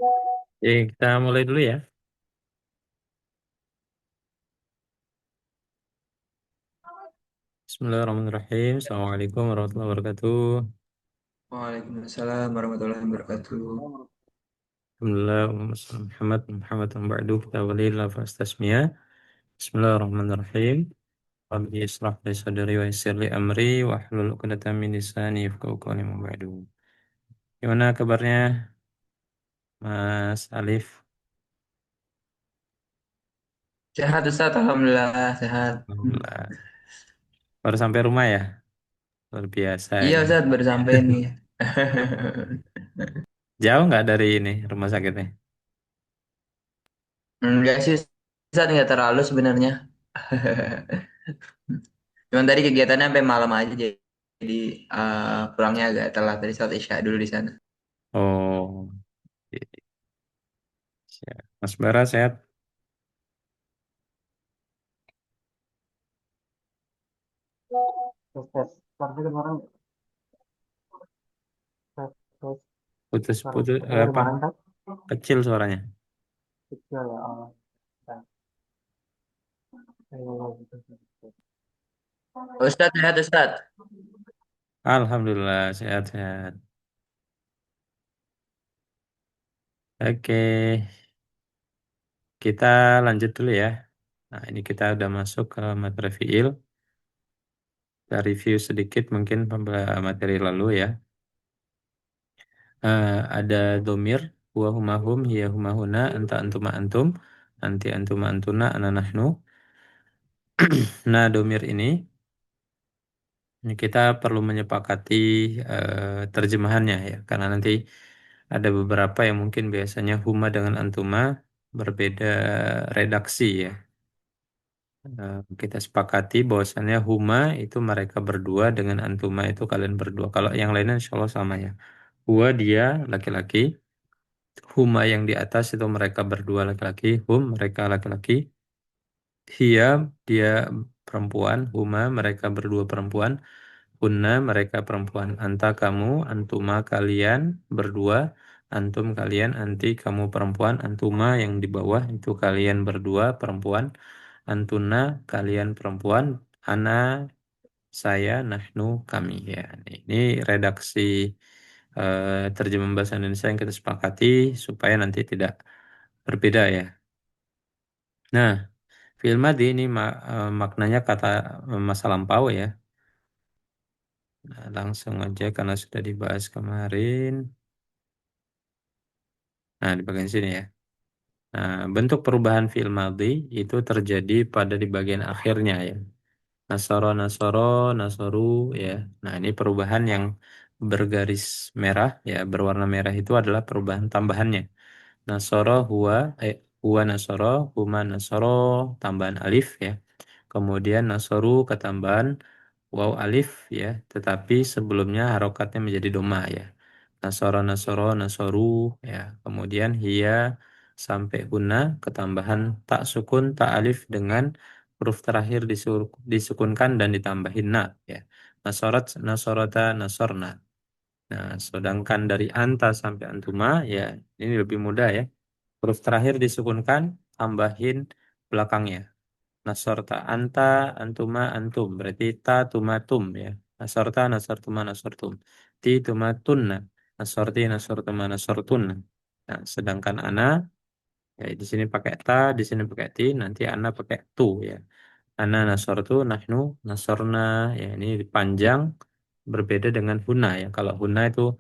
Oke, kita mulai dulu ya. Bismillahirrahmanirrahim. Assalamualaikum warahmatullahi wabarakatuh. Waalaikumsalam warahmatullahi wabarakatuh. Alhamdulillah, Allahumma salli ala Muhammad, Muhammad yang ba'du, kita walillah fastasmiyah. Bismillahirrahmanirrahim. Rabbi israh li sadri wa yassir li amri wa hlul 'uqdatam min lisani yafqahu qawli ma ba'du. Gimana kabarnya, Mas Alif? Sehat Ustaz, Alhamdulillah sehat. Alhamdulillah. Baru sampai rumah ya? Luar biasa Iya ini. Ustaz, baru sampai nih. Jauh nggak dari ini rumah sakitnya? Enggak sih Ustaz, nggak terlalu sebenarnya. Cuman tadi kegiatannya sampai malam aja, jadi pulangnya agak telat dari saat Isya dulu di sana. Oh, siap. Mas Bara sehat? Tes, tes. Tapi kemarin tes, tes. Putus-putus Katanya apa? kemarin kan Kecil suaranya. kecil ya. Ustaz sehat Ustaz. Alhamdulillah sehat-sehat. Oke, kita lanjut dulu ya. Nah, ini kita udah masuk ke materi fiil. Kita review sedikit mungkin materi lalu ya. Ada domir, huwa humahum, hiya humahuna, anta antuma antum, anti antuma antuna, ana nahnu. Nah, domir ini kita perlu menyepakati terjemahannya ya, karena nanti ada beberapa yang mungkin biasanya huma dengan antuma berbeda redaksi ya. Kita sepakati bahwasannya huma itu mereka berdua dengan antuma itu kalian berdua. Kalau yang lainnya insya Allah sama ya. Huwa dia laki-laki, huma yang di atas itu mereka berdua laki-laki, hum mereka laki-laki, hiya dia perempuan, huma mereka berdua perempuan, hunna mereka perempuan, anta kamu, antuma kalian berdua, antum kalian, anti kamu perempuan, antuma yang di bawah itu kalian berdua perempuan, antuna kalian perempuan, ana saya, nahnu kami ya. Ini redaksi terjemahan bahasa Indonesia yang kita sepakati supaya nanti tidak berbeda ya. Nah, fi'il madhi ini maknanya kata masa lampau ya. Nah, langsung aja karena sudah dibahas kemarin. Nah, di bagian sini ya. Nah, bentuk perubahan fi'il madhi itu terjadi pada di bagian akhirnya ya. Nasoro, nasoro, nasoru ya. Nah, ini perubahan yang bergaris merah ya, berwarna merah itu adalah perubahan tambahannya. Nasoro huwa nasoro, huma nasoro, tambahan alif ya. Kemudian nasoru ketambahan waw alif ya, tetapi sebelumnya harokatnya menjadi doma ya. Nasoro nasoro nasoru ya. Kemudian hiya sampai guna ketambahan tak sukun tak alif dengan huruf terakhir disukunkan dan ditambahin na ya. Nasorat nasorota nasorna. Nah, sedangkan dari anta sampai antuma ya ini lebih mudah ya. Huruf terakhir disukunkan, tambahin belakangnya. Nasorta anta, antuma, antum. Berarti ta, tuma, tum ya. Nasorta, nasortuma, nasortum. Ti, tuma, tunna. Nasorti, nasortuma, nasortunna. Nah, sedangkan ana, ya di sini pakai ta, di sini pakai ti, nanti ana pakai tu ya. Ana nasortu, nahnu, nasorna. Ya, ini panjang, berbeda dengan huna ya. Kalau huna itu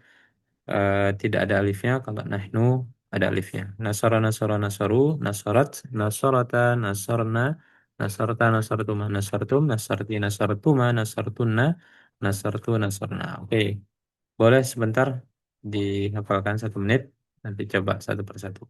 tidak ada alifnya, kalau nahnu ada alifnya. Nasara nasara nasaru, nasarat, nasarata, nasarna, nasarta, nasartuma, nasartum, nasarti, nasartuma, nasartunna, nasartu, nasarna. Oke, boleh sebentar dihafalkan 1 menit, nanti coba satu persatu.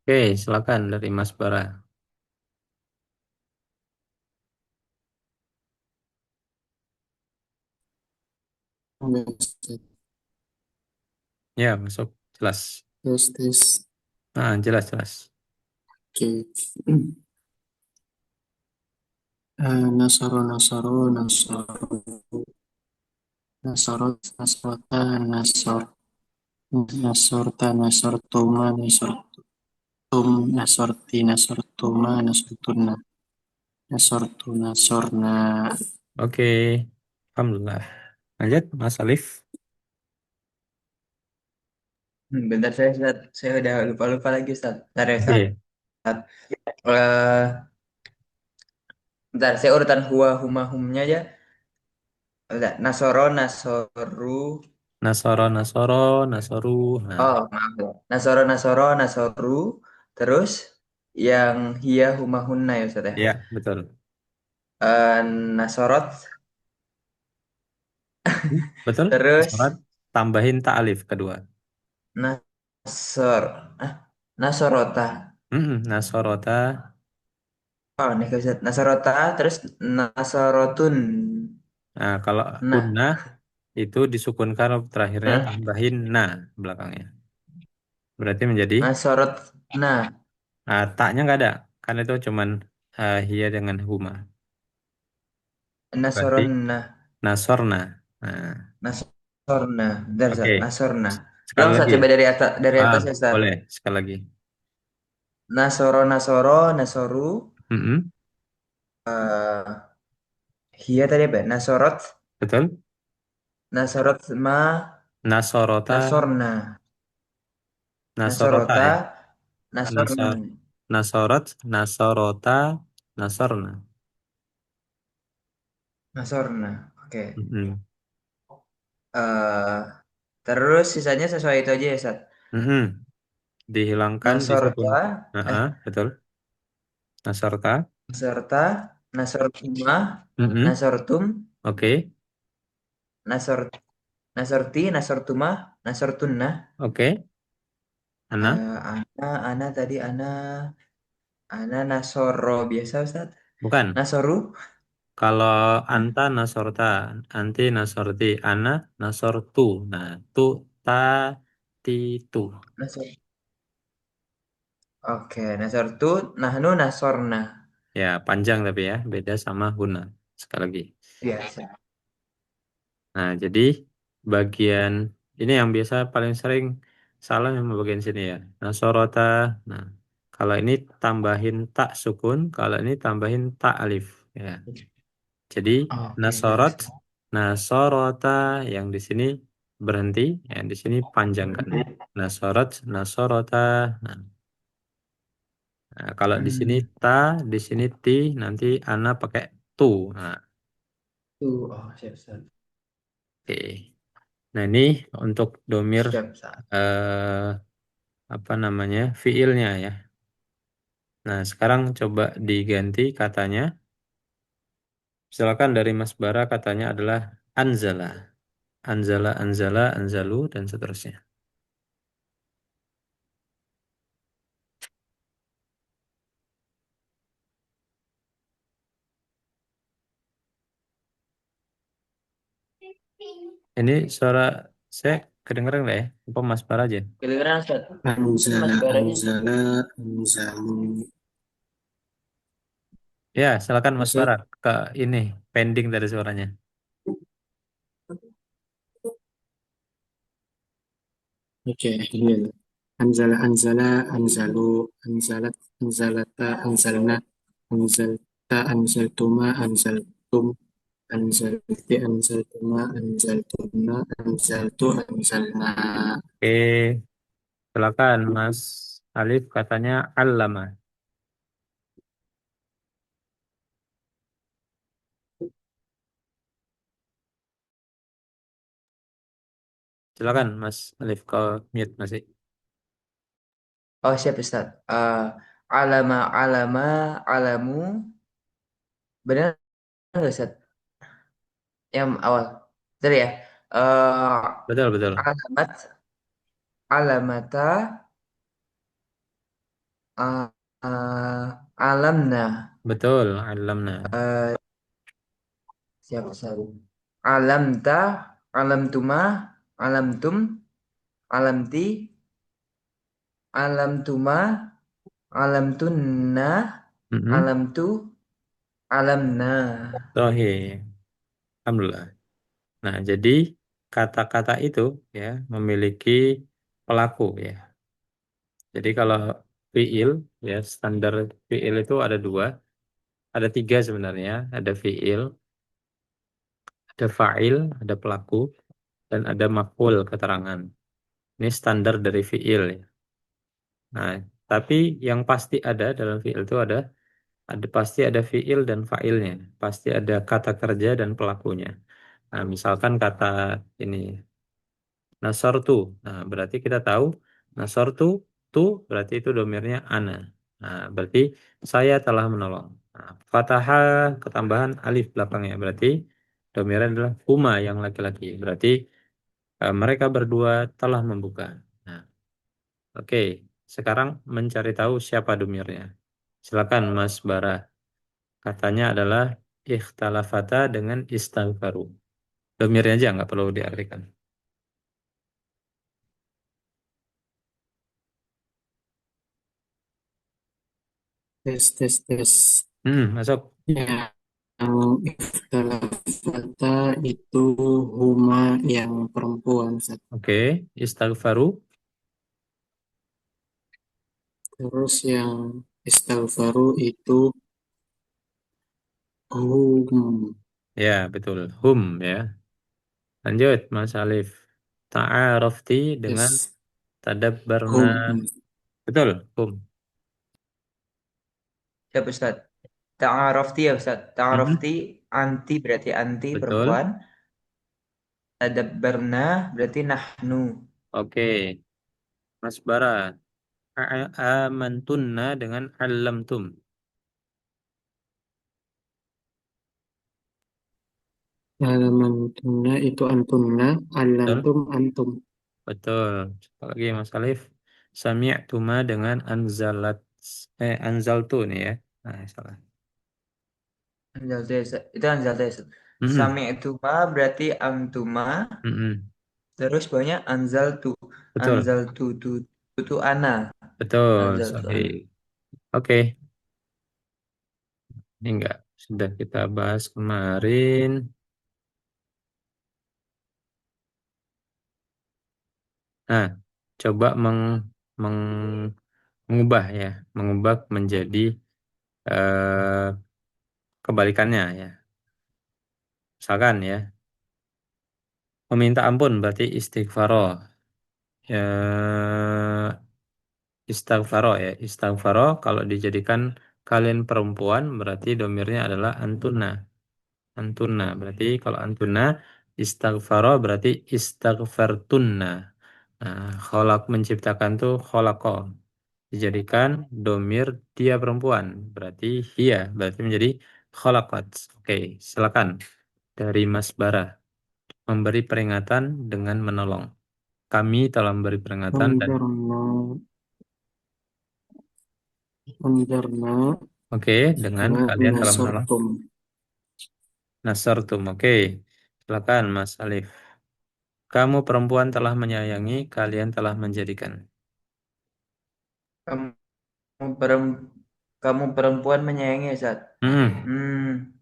Oke, silakan dari Mas Bara. Oke, Ya, masuk. Jelas. tes tes. Ah, jelas, jelas. Oke. Nasoro nasoro nasoro nasorot nasorota nasor nasorta nasortuma nasortum nasorti nasortuma nasortuna nasortu nasorna. Oke. Alhamdulillah. Lanjut, Mas Alif. Bentar saya udah lupa-lupa lagi Ustaz. Bentar ya Ustaz. Oke. Eh, bentar, saya urutan huwa huma humnya aja. Bentar, Nasoro, Nasoru. Nasoro, Nasoro, Nasoru. Nah, Oh, maaf ya. Nasoro, Nasoro, Nasoru. Terus yang hiya huma hunna ya Ustaz ya. ya, betul. Nasorot. Hmm, betul. Nasorat. Terus Tambahin ta'alif kedua. Nasor. Ah, Nasorota. Nasorota. Oh, nih Ustaz. Nasorota. Terus Nasorotun. Nah, kalau Nah. gunnah itu disukunkan terakhirnya Hah? tambahin na belakangnya. Berarti menjadi Nasorot. Nah. taknya nggak ada. Kan itu cuman hia dengan huma. Berarti Nasorona. nasorna. Nah, Nasorna. Bentar, Ustaz. oke. Nasorna. Sekali Ulang Ustaz, lagi. coba dari Ah, atas ya Ustaz. boleh. Sekali lagi. Nasoro, Nasoro, Nasoru. Mm-mm. eh Hia tadi apa ya? Nasorot. Betul. Nasorot ma. Nasorota. Nasorna. Nasorota Nasorota. ya. Nasorna. Nasor, nasorot. Nasorota. Nasorna. Nasorna. Oke. Mm-mm. eh Terus sisanya sesuai itu aja ya Ustaz. Mm-mm. Dihilangkan disukun. Nasorta. Betul. Nasorta. Nasorta. Nasortuma. Mm-mm. Nasortum. Oke. Nasor Nasorti, Nasortuma, Nasortunna. Oke. Ana. Ana tadi Ana Nasoro biasa Ustaz. Bukan. Nasoru. Kalau Nah, anta nasorta, anti nasorti, ana nasortu. Nah, tu, ta, ti, tu. Nasor. Oke, Nasortu, Nahnu Nasorna. Ya, panjang tapi ya, beda sama guna. Sekali lagi. Biasa. Nah, jadi bagian ini yang biasa paling sering salah yang bagian sini ya. Nasorota. Nah, kalau ini tambahin tak sukun, kalau ini tambahin tak alif. Ya. Jadi Oke, nasorot, biasa. nasorota yang di sini berhenti, yang di sini panjangkan. Nasorot, nasorota. Nah, kalau di sini Hmm, ta, di sini ti, nanti ana pakai tu. Nah, oh siap, siap. oke. Nah, ini untuk domir Siap, Ustaz. eh, apa namanya fiilnya ya. Nah, sekarang coba diganti katanya. Misalkan dari Mas Bara katanya adalah anzala, anzala, anzala, anzalu dan seterusnya. Ini suara saya kedengeran nggak ya? Apa Mas Bara aja? Kedengeran, Ustaz. Ini Mas Anzala Baranya, Ustaz. anzala anzalu. Ya, silakan Mas Ustaz. Bara ke ini pending dari suaranya. Oke, ini anzala anzala anzalu anzalat anzalata anzalna anzalta anzaltuma anzaltum anzalti anzaltuma anzaltuna anzaltu anzalna. Oke, silakan Mas Alif katanya allama. Silakan Mas Alif ke mute masih. Oh, siap, Ustaz. Alama, alamu. Benar nggak, Ustaz? Yang awal. Betul ya? Eh Betul, betul. Alamat, alamata, A- alamna. Betul, alamna. Eh, siapa satu? Alam ta, alam tuma, alam tum, alam ti, alam tuma, alam tunna, Mm-mm. alam tu, alam na. Sahih. Alhamdulillah. Nah, jadi kata-kata itu ya memiliki pelaku ya. Jadi kalau fiil ya standar fiil itu ada dua, ada tiga sebenarnya. Ada fiil, ada fa'il, ada pelaku, dan ada maf'ul keterangan. Ini standar dari fiil ya. Nah, tapi yang pasti ada dalam fiil itu ada pasti ada fiil dan fa'ilnya. Pasti ada kata kerja dan pelakunya. Nah, misalkan kata ini nasortu. Nah, berarti kita tahu nasortu tu berarti itu domirnya ana. Nah, berarti saya telah menolong. Nah, fataha ketambahan alif belakangnya berarti domirnya adalah huma yang laki-laki. Berarti mereka berdua telah membuka. Nah, oke. Sekarang mencari tahu siapa domirnya. Silakan Mas Bara. Katanya adalah ikhtalafata dengan istaghfaru. Domirnya aja nggak perlu diartikan. Tes, tes, tes. Masuk. Yang ikhtilafata itu huma yang perempuan. Ustaz. Oke, istaghfaru. Terus yang istighfaru itu hum. Ya, betul. Hum ya. Lanjut, Mas Alif. Ta'arafti dengan Yes, tadabbarna. hum. Betul, hum. Siapa Ustaz? Ta'arafti ya Ustaz. Mhm. Ta'arafti anti berarti anti Betul. perempuan. Tadabbarna berarti nahnu. Oke, Mas Bara. Amantunna dengan alamtum. Halaman tunna itu antunna, Betul. alantum antum. Betul. Coba lagi Mas Alif. Sami'tuma dengan anzaltu nih ya. Nah, salah. Anzal desa. Itu anzal desa. Mhm. Sami itu ma berarti antuma. Mhm. Terus banyak Betul. Anzal tu ana. Betul, Anzal tu sahih. ana. Oke, ini enggak sudah kita bahas kemarin. Nah, coba mengubah ya, mengubah menjadi eh, kebalikannya ya. Misalkan ya, meminta ampun berarti istighfaro. Ya, istighfaro ya, istighfaro kalau dijadikan kalian perempuan berarti domirnya adalah antuna. Antuna berarti kalau antuna istighfaro berarti istighfartunna. Nah, kholak menciptakan tuh kholako. Dijadikan domir dia perempuan. Berarti hia. Berarti menjadi kholakot. Oke, silakan. Dari Mas Bara. Memberi peringatan dengan menolong. Kami telah memberi peringatan dan Anjarna, anjarna, oke, dengan wa kalian telah menolong. nasortum. Nasartum. Oke, silakan Mas Alif. Kamu perempuan telah menyayangi, kalian telah menjadikan. Kamu perem- kamu perempuan menyayangi Ustaz. Hmm, Hmm,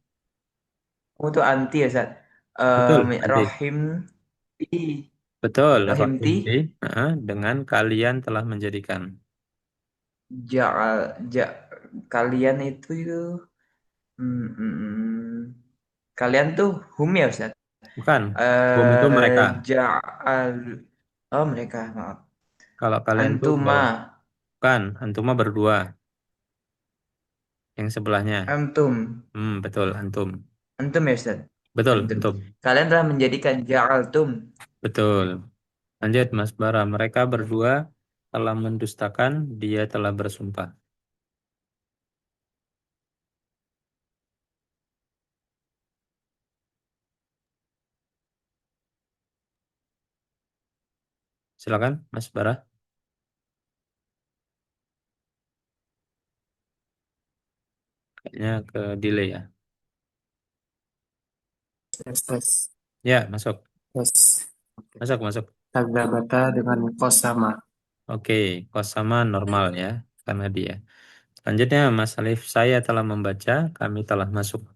kamu tuh anti ya Ustaz. betul. Nanti. Rahim ti. Betul, Rahim ti. Rahimti. Dengan kalian telah menjadikan. Ja'al ja, kalian itu hmm, hmm, hmm. Kalian tuh hum ya Ustaz. Bukan. Hum itu mereka. Ja'al oh mereka maaf. Kalau kalian tuh Antuma. bawah. Bukan. Antuma berdua. Yang sebelahnya. Antum. Betul. Antum. Antum ya Ustaz. Betul. Antum. Antum. Kalian telah menjadikan ja'altum. Betul. Lanjut, Mas Bara. Mereka berdua telah mendustakan, dia telah bersumpah. Silakan, Mas Bara. Kayaknya ke delay ya. Tes, tes, Ya, masuk. tes. Oke. Masuk, masuk. Kata dengan kos sama. Oke, kos sama normal ya, karena dia. Selanjutnya, Mas Alif, saya telah membaca, kami telah masuk.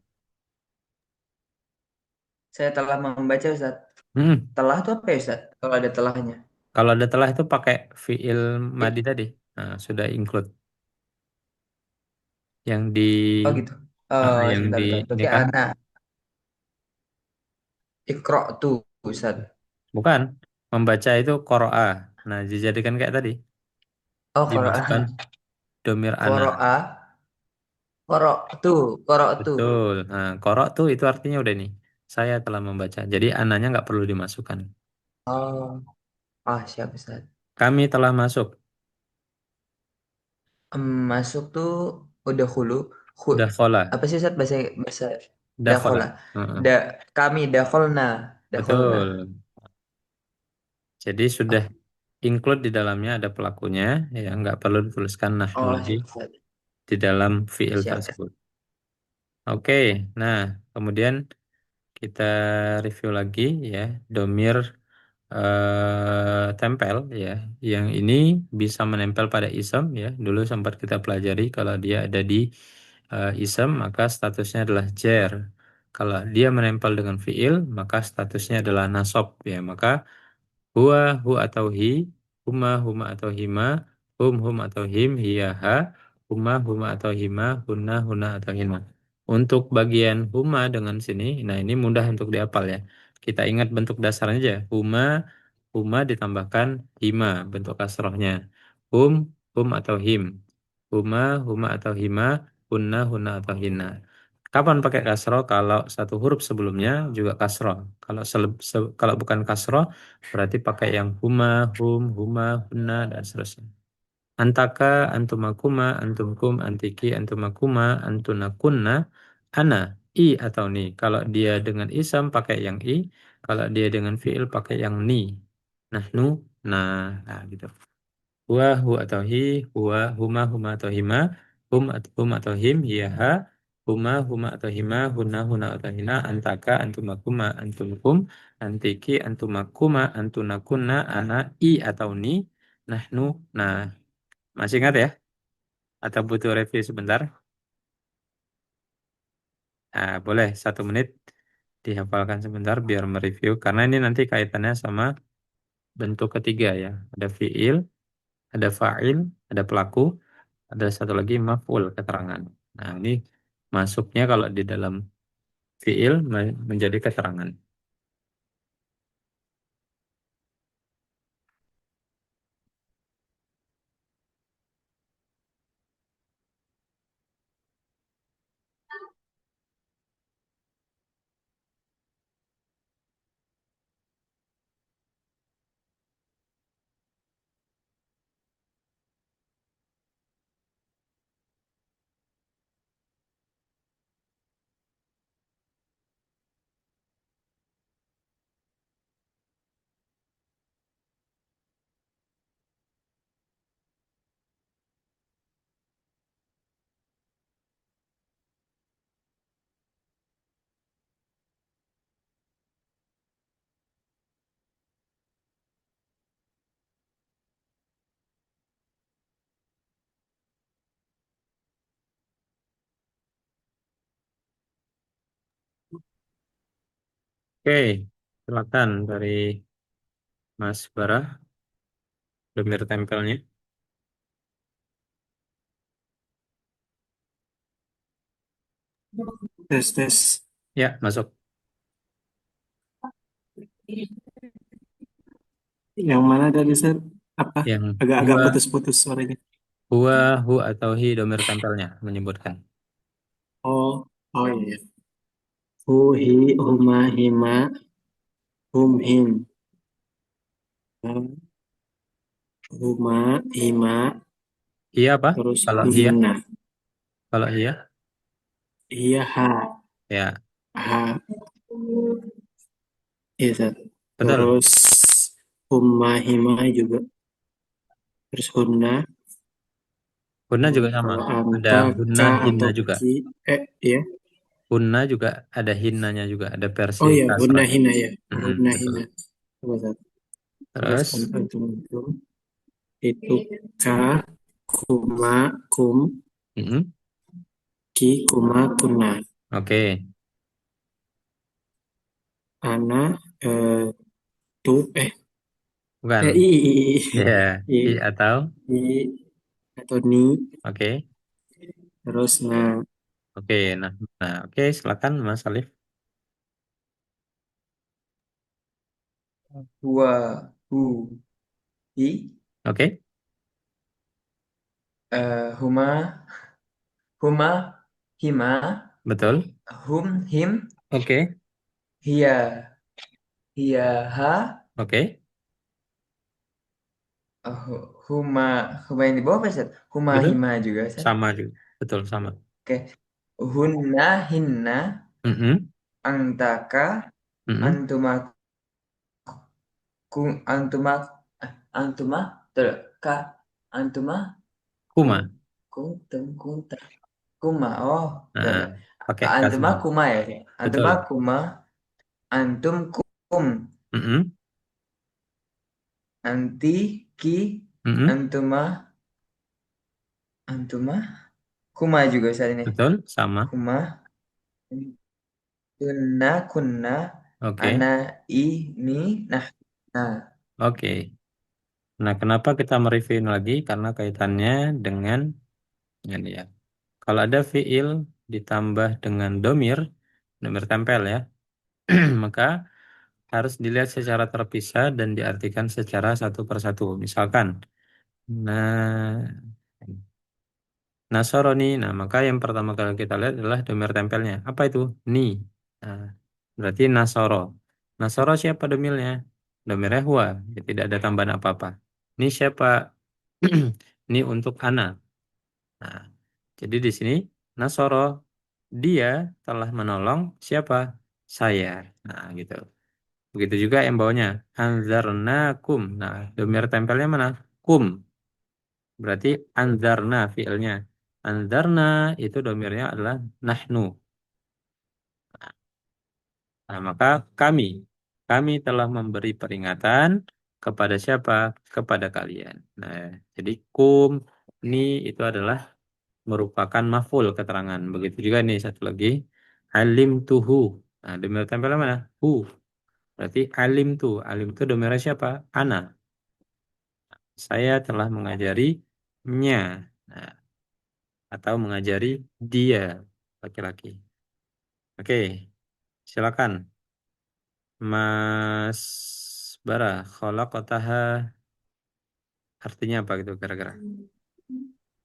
Saya telah membaca Ustaz. Hmm, Telah itu apa ya Ustaz? Kalau ada telahnya. kalau ada telah itu pakai fiil madi I- tadi. Nah, sudah include. Yang di, oh gitu. Oh, yang sebentar, di, bentar. ini Berarti kan, ana ikro tuh Ustaz. bukan. Membaca itu koro'a. Nah, dijadikan kayak tadi. Oh, koro Dimasukkan domir ana. koroa, koro tuh, koro tuh. Betul. Nah, korok tuh itu artinya udah nih. Saya telah membaca. Jadi ananya nggak perlu dimasukkan. Oh, ah siap Ustaz. Kami telah masuk. Masuk tuh udah hulu. Hu- Dakhola. apa sih Ustaz bahasa bahasa dakhola? Dakhola. Heeh. Da kami dakholna, dakholna. Betul. Jadi sudah Oh, include di dalamnya ada pelakunya. Ya, nggak perlu dituliskan nahnu oh lagi siap Ustaz. di dalam fiil Siap. tersebut. Oke. Nah, kemudian kita review lagi ya. Domir tempel ya. Yang ini bisa menempel pada isem ya. Dulu sempat kita pelajari kalau dia ada di isem maka statusnya adalah jar. Kalau dia menempel dengan fiil maka statusnya adalah nasab ya. Maka huwa, hu atau hi, huma atau hima, hum atau him, hiya ha, huma atau hima, huna atau hina. Untuk bagian huma dengan sini, nah ini mudah untuk dihafal ya. Kita ingat bentuk dasarnya aja. Huma ditambahkan hima, bentuk kasrohnya. Hum, hum atau him. Huma atau hima, huna atau hina. Kapan pakai kasroh? Kalau satu huruf sebelumnya juga kasroh. Kalau bukan kasroh, berarti pakai yang huma, huma, huna, dan seterusnya. Antaka, antumakuma, antumkum, antiki, antumakuma, antunakunna, ana, i atau ni. Kalau dia dengan isam pakai yang i, kalau dia dengan fiil pakai yang ni. Nahnu, nah gitu. Hu atau hi, huma atau hima, hum atau him, hiya ha, huma atau hima, huna atau hina, antaka, antumakuma, antumkum, antiki, antumakuma, antunakunna, ana, i atau ni, nahnu, nah. Masih ingat ya? Atau butuh review sebentar? Nah, boleh 1 menit dihafalkan sebentar biar mereview, karena ini nanti kaitannya sama bentuk ketiga ya. Ada fiil, ada fa'il, ada pelaku, ada satu lagi maf'ul keterangan. Nah, ini masuknya kalau di dalam fiil menjadi keterangan. Oke, silakan dari Mas Barah, domir tempelnya. Tes, tes. Ya, masuk. Yang mana tadi, Sir? Apa? Yang Agak-agak huwa, putus-putus suaranya. hu atau hi domir tempelnya menyebutkan. Oh, oh iya. Hu, hi, huma, hima, hum, him. Huma, hima, Iya apa? terus Kalau hum, iya, himna. kalau iya, Iya, ha, ya ha. Iya, Sir. betul. Terus huma, hima juga. Terus hunna. Hunna juga sama. Kalau Ada anta, hunna, ka hinna atau juga. ki, ya. Hunna juga ada hinnanya juga. Ada versi Oh ya, hunna kasrahnya. hina ya. Mm-mm, Hunna betul. hina. Coba, Sat. Terus Terus, antum itu ka, kuma, kum, mm-mm, ki, kuma, kuna. oke. Ana, tu, Bukan. Ya, i, i atau, i, atau ni. oke. Terus nah, Oke, nah, oke, silakan Mas Alif. Huwa, hu, hi, Oke, huma, huma, hima, betul. him, Oke, hiya, hiya, ha, oke, huma, huma yang di bawah apa, Sat? Huma, betul. hima juga, Sat. Sama juga. Betul, sama. Oke. Hunna, hinna, Mm-mm, antaka, mm-mm. antuma, antuma, antuma, terus, ka, antuma, kum, Kuma. kunta, kuma, oh, udah, Nah, udah. pakai ka Antuma, semua. kuma ya. Antuma, Betul. kuma, antum, kum, Mm-mm, anti, ki, mm-mm. antuma, antuma, kuma juga saat ini. Betul, sama. Kuma, kunna, kunna, Oke, ana, ini, nah, nah. oke. Nah, kenapa kita mereview lagi? Karena kaitannya dengan ini ya. Kalau ada fiil ditambah dengan domir, domir tempel ya, maka harus dilihat secara terpisah dan diartikan secara satu persatu. Misalkan, nah, Nasrani. Nah, maka yang pertama kali kita lihat adalah domir tempelnya. Apa itu? Ni. Nah, berarti Nasoro. Nasoro siapa domirnya? Domirnya huwa. Ya, tidak ada tambahan apa-apa. Ini siapa? Ini untuk ana. Nah, jadi di sini Nasoro dia telah menolong siapa? Saya. Nah, gitu. Begitu juga yang bawahnya. Anzarnakum. Nah, domir tempelnya mana? Kum. Berarti anzarna fiilnya. Anzarna itu domirnya adalah nahnu. Nah, maka kami. Kami telah memberi peringatan kepada siapa? Kepada kalian. Nah, jadi kum ni itu adalah merupakan maf'ul keterangan. Begitu juga nih satu lagi. Alim tuhu. Nah, domir tempelnya mana? Hu. Berarti alim tu. Alim tu domirnya siapa? Ana. Saya telah mengajarinya. Nah, atau mengajari dia laki-laki. Oke, silakan. Mas Bara, khalaqataha artinya apa gitu kira-kira?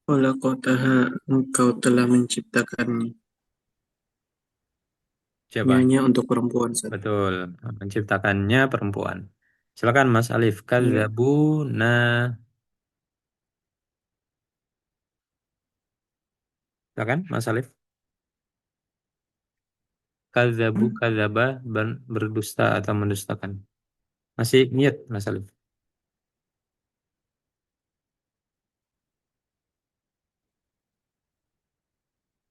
khalaqataha, engkau telah menciptakannya. Siapa? Nyanya untuk perempuan, Sat. Betul, menciptakannya perempuan. Silakan Mas Alif. Iya. Kadzabuna. Silakan Mas Alif. Kadzabu, kadzaba, berdusta atau mendustakan. Masih mute Mas Alif.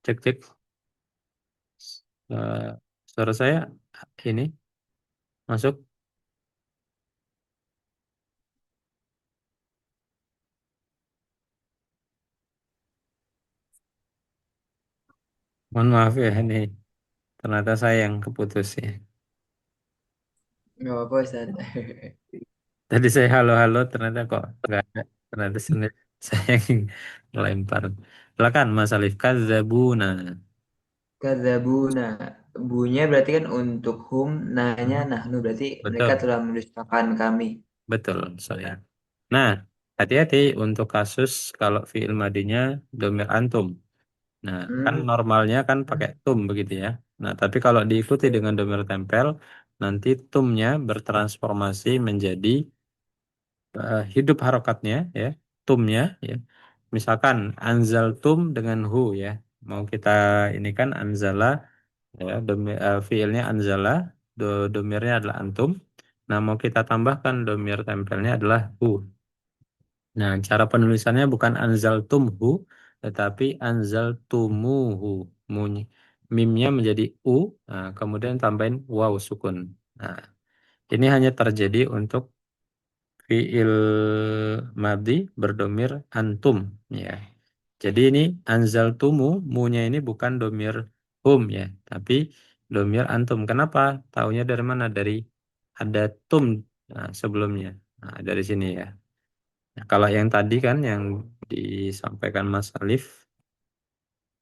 Cek cek. Eh, suara saya ini masuk. Mohon maaf ya ini ternyata saya yang keputus ya. Nggak apa-apa, Ustaz. Tadi saya halo-halo ternyata kok nggak ada. Ternyata saya yang melempar. Silakan Mas Alif. Kadzabuna. Kadzabuna. Bunya berarti kan untuk hum, nanya Hmm, nahnu berarti mereka betul, telah mendustakan kami. betul saya. Nah, hati-hati untuk kasus kalau fiil madinya domir antum. Nah, kan Hmm. normalnya kan pakai tum begitu ya. Nah, tapi kalau diikuti dengan domir tempel, nanti tumnya bertransformasi menjadi hidup harokatnya ya, tumnya ya. Misalkan anzal tum dengan hu ya. Mau kita ini kan anzala ya, fiilnya anzala, domirnya adalah antum. Nah, mau kita tambahkan domir tempelnya adalah hu. Nah, cara penulisannya bukan anzal tum hu, tetapi anzal tumuhu. Mimnya menjadi u, nah, kemudian tambahin waw sukun. Nah, ini hanya terjadi untuk fiil madhi berdomir antum, ya. Jadi ini anzal tumu, munya ini bukan domir hum, ya, tapi domir antum. Kenapa? Taunya dari mana? Dari ada tum, nah, sebelumnya. Nah, dari sini ya. Nah, kalau yang tadi kan yang disampaikan Mas Alif,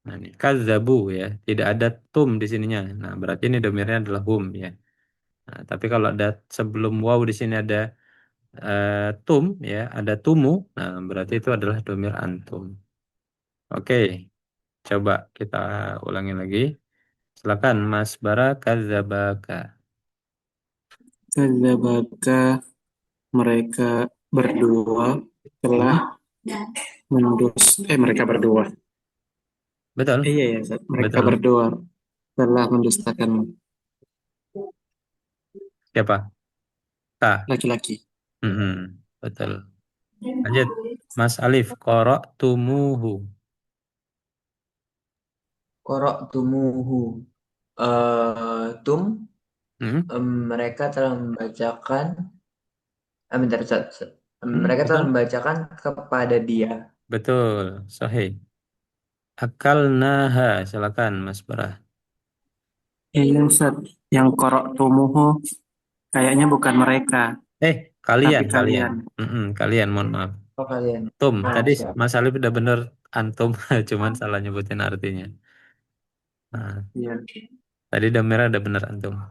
nah ini kazabu, ya, tidak ada tum di sininya. Nah, berarti ini domirnya adalah hum, ya. Nah, tapi kalau ada sebelum waw di sini ada tum, ya, ada tumu, nah berarti itu adalah domir antum. Oke, coba kita ulangi lagi. Silakan Mas Bara, kadzabaka. Kadzabaka, mereka berdua telah Hmm? mereka berdua. Betul, Iya ya, Ustaz. Mereka betul. berdua telah mendustakan Siapa? K. laki-laki. Mm-mm, betul. Lanjut. Mas Alif, qara'tumuhu. Korok tumuhu. Tum, Hmm? mereka telah membacakan, bentar, Ustaz, Ustaz. Hmm, Mereka telah betul. membacakan kepada dia. Betul, sahih. Akalnaha, silakan Mas Bara. Iya Ustaz, yang korok tumuhu kayaknya bukan mereka, Kalian, tapi kalian. kalian. Mm-mm, kalian, mohon maaf. Oh, kalian. Tum, Oh, tadi siap. Mas Alif udah bener antum, cuman salah nyebutin artinya. Nah, Iya, tadi damerah udah bener antum.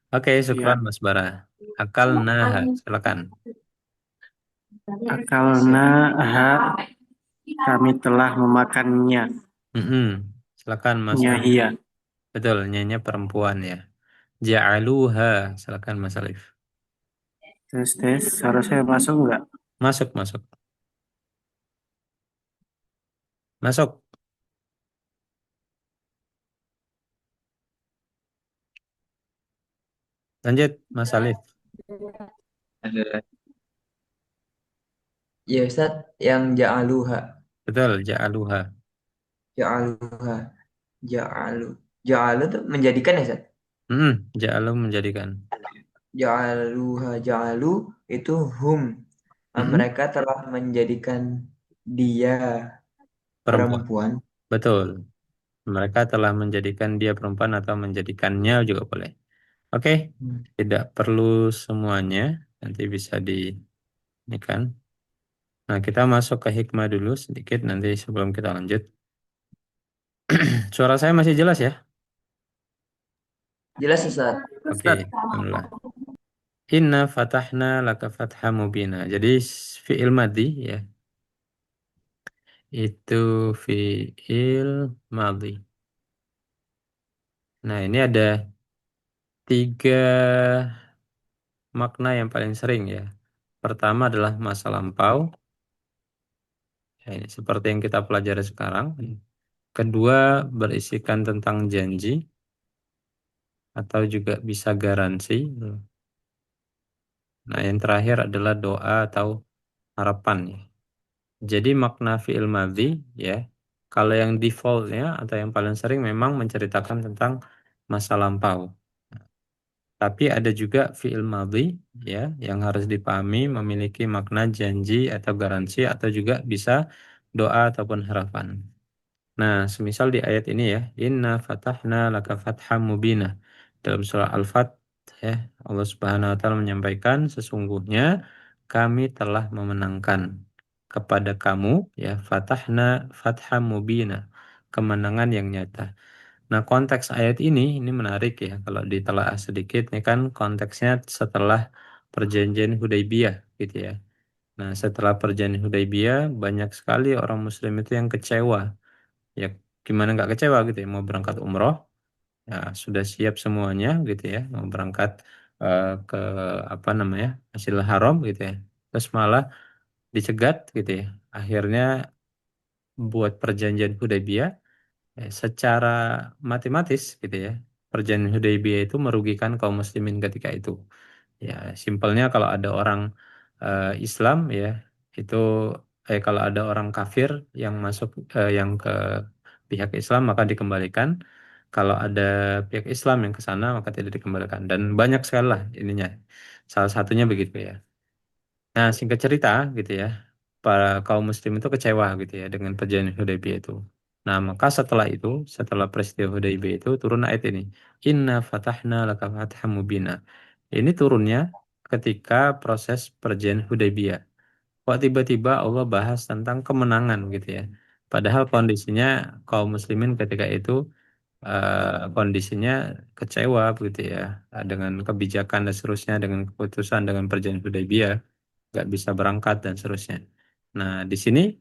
Oke, syukran iya. Mas Bara. Akalnaha, silakan. Akalna aha, kami telah memakannya. Mm-mm, silakan Mas Nya Alif. iya. Betul, nyanyi perempuan ya. Ja'aluha, silakan Mas Alif. Tes tes, harusnya masuk nggak? Masuk, masuk. Masuk. Lanjut, Mas Alif. Adalah. Ya, Ustaz, yang ja'aluha. Betul, ja'aluha. Ja'aluha. Ja'alu. Ja'alu tuh menjadikan ya, Ustaz? Ja'alu menjadikan. Ja'aluha. Ja'alu itu hum. Mm-mm, Mereka telah menjadikan dia perempuan. perempuan. Betul. Mereka telah menjadikan dia perempuan atau menjadikannya juga boleh. Oke, Hmm. tidak perlu semuanya. Nanti bisa di ini kan. Nah, kita masuk ke hikmah dulu sedikit nanti sebelum kita lanjut. Suara saya masih jelas ya? Jelas, Ustaz? Oke, alhamdulillah. Inna fatahna laka fatha mubina. Jadi fi'il madhi ya, itu fi'il madhi. Nah, ini ada tiga makna yang paling sering ya. Pertama adalah masa lampau, ya, ini seperti yang kita pelajari sekarang. Kedua, berisikan tentang janji atau juga bisa garansi. Nah, yang terakhir adalah doa atau harapan ya. Jadi makna fi'il madhi ya, kalau yang defaultnya atau yang paling sering memang menceritakan tentang masa lampau. Tapi ada juga fi'il madhi ya yang harus dipahami memiliki makna janji atau garansi atau juga bisa doa ataupun harapan. Nah, semisal di ayat ini ya, Inna fatahna laka fatham mubina. Dalam surah Al-Fat ya, Allah Subhanahu wa taala menyampaikan sesungguhnya kami telah memenangkan kepada kamu ya fatahna fatham mubina, kemenangan yang nyata. Nah, konteks ayat ini menarik ya kalau ditelaah sedikit ini kan konteksnya setelah perjanjian Hudaybiyah gitu ya. Nah, setelah perjanjian Hudaybiyah banyak sekali orang muslim itu yang kecewa. Ya, gimana nggak kecewa gitu ya, mau berangkat umroh ya sudah siap semuanya gitu ya, mau berangkat ke apa namanya, Masjidil Haram gitu ya, terus malah dicegat gitu ya, akhirnya buat perjanjian Hudaybiyah. Secara matematis gitu ya, perjanjian Hudaybiyah itu merugikan kaum muslimin ketika itu. Ya, simpelnya kalau ada orang Islam ya, itu kalau ada orang kafir yang masuk yang ke pihak Islam maka dikembalikan. Kalau ada pihak Islam yang ke sana maka tidak dikembalikan. Dan banyak sekali lah ininya. Salah satunya begitu ya. Nah, singkat cerita gitu ya, para kaum muslim itu kecewa gitu ya dengan perjanjian Hudaybiyah itu. Nah, maka setelah itu, setelah peristiwa Hudaybiyah itu turun ayat ini. Inna fatahna laka fatham mubina. Ini turunnya ketika proses perjanjian Hudaybiyah. Kok tiba-tiba Allah bahas tentang kemenangan gitu ya. Padahal kondisinya kaum muslimin ketika itu kondisinya kecewa gitu ya dengan kebijakan dan seterusnya, dengan keputusan, dengan perjanjian Hudaybiyah nggak bisa berangkat dan seterusnya. Nah, di sini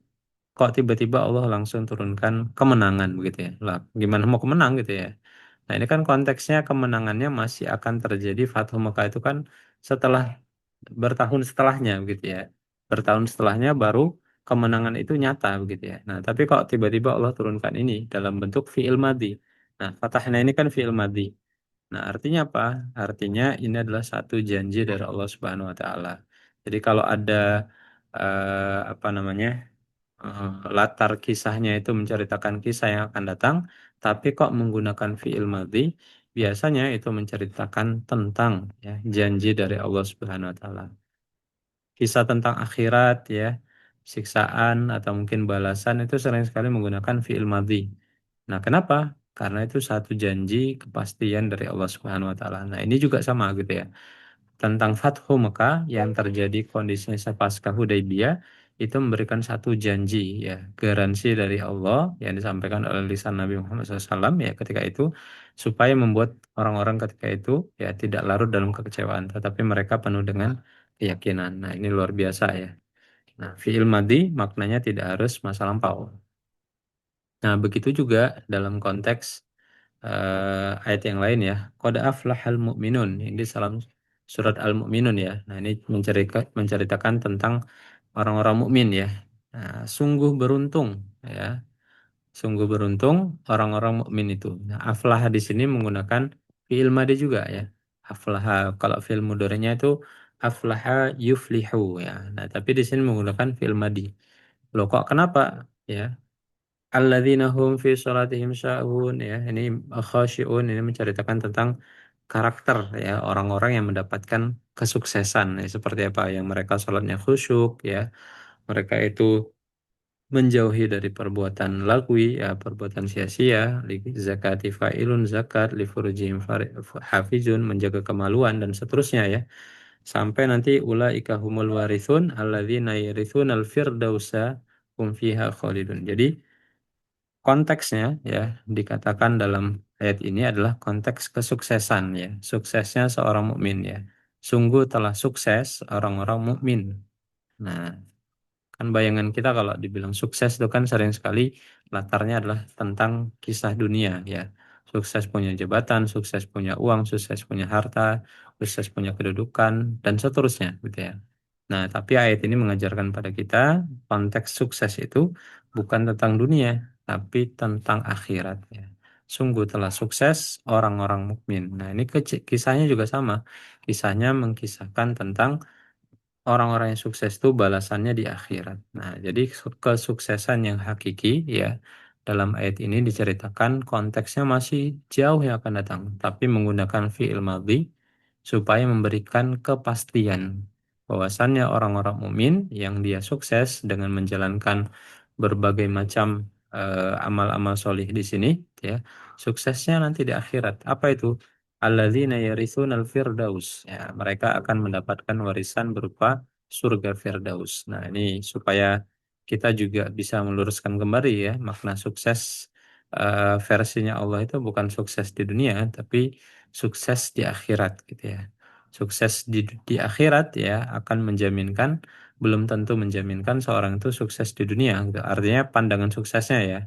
kok tiba-tiba Allah langsung turunkan kemenangan begitu ya. Lah, gimana mau kemenang gitu ya. Nah, ini kan konteksnya kemenangannya masih akan terjadi Fathu Mekah itu kan setelah bertahun setelahnya begitu ya. Bertahun setelahnya baru kemenangan itu nyata begitu ya. Nah, tapi kok tiba-tiba Allah turunkan ini dalam bentuk fi'il madhi. Nah, fatahna ini kan fi'il madhi. Nah, artinya apa? Artinya ini adalah satu janji dari Allah Subhanahu wa taala. Jadi kalau ada apa namanya? Latar kisahnya itu menceritakan kisah yang akan datang, tapi kok menggunakan fi'il madhi, biasanya itu menceritakan tentang ya janji dari Allah Subhanahu wa taala. Kisah tentang akhirat ya, siksaan atau mungkin balasan itu sering sekali menggunakan fi'il madhi. Nah, kenapa? Karena itu satu janji kepastian dari Allah Subhanahu wa taala. Nah, ini juga sama gitu ya. Tentang Fathu Mekah yang terjadi kondisinya pasca Hudaybiyah itu memberikan satu janji ya, garansi dari Allah yang disampaikan oleh lisan Nabi Muhammad SAW ya ketika itu supaya membuat orang-orang ketika itu ya tidak larut dalam kekecewaan, tetapi mereka penuh dengan keyakinan. Nah, ini luar biasa ya. Nah, fi'il madhi maknanya tidak harus masa lampau. Nah, begitu juga dalam konteks ayat yang lain ya. Qad aflahal mu'minun. Ini dalam surat Al-Mu'minun ya. Nah, ini menceritakan tentang orang-orang mukmin ya. Nah, sungguh beruntung ya. Sungguh beruntung orang-orang mukmin itu. Nah, aflah di sini menggunakan fi'il madhi juga ya. Aflaha kalau fi'il mudhari'nya itu aflaha yuflihu ya. Nah, tapi di sini menggunakan fi'il madhi. Loh kok kenapa? Ya. Alladzina hum fi sholatihim sya'un ya. Ini khasyi'un ini menceritakan tentang karakter ya orang-orang yang mendapatkan kesuksesan ya seperti apa yang mereka sholatnya khusyuk ya. Mereka itu menjauhi dari perbuatan lagwi ya perbuatan sia-sia li zakati fa'ilun zakat li furujihim hafizun menjaga kemaluan dan seterusnya ya sampai nanti ulaika humul warithun alladzina yarithunal firdausa hum fiha khalidun. Jadi konteksnya ya dikatakan dalam ayat ini adalah konteks kesuksesan ya, suksesnya seorang mukmin ya. Sungguh telah sukses orang-orang mukmin. Nah, kan bayangan kita kalau dibilang sukses itu kan sering sekali latarnya adalah tentang kisah dunia ya. Sukses punya jabatan, sukses punya uang, sukses punya harta, sukses punya kedudukan dan seterusnya gitu ya. Nah, tapi ayat ini mengajarkan pada kita konteks sukses itu bukan tentang dunia, tapi tentang akhirat ya. Sungguh telah sukses orang-orang mukmin. Nah, ini kisahnya juga sama. Kisahnya mengkisahkan tentang orang-orang yang sukses itu balasannya di akhirat. Nah, jadi kesuksesan yang hakiki ya dalam ayat ini diceritakan konteksnya masih jauh yang akan datang, tapi menggunakan fi'il madhi supaya memberikan kepastian bahwasannya orang-orang mukmin yang dia sukses dengan menjalankan berbagai macam amal-amal solih di sini ya, suksesnya nanti di akhirat. Apa itu? Alladzina yarithunal firdaus. Ya, mereka akan mendapatkan warisan berupa surga Firdaus. Nah, ini supaya kita juga bisa meluruskan kembali ya makna sukses versinya Allah itu bukan sukses di dunia, tapi sukses di akhirat gitu ya. Sukses di akhirat ya akan menjaminkan belum tentu menjaminkan seorang itu sukses di dunia. Gitu. Artinya pandangan suksesnya ya.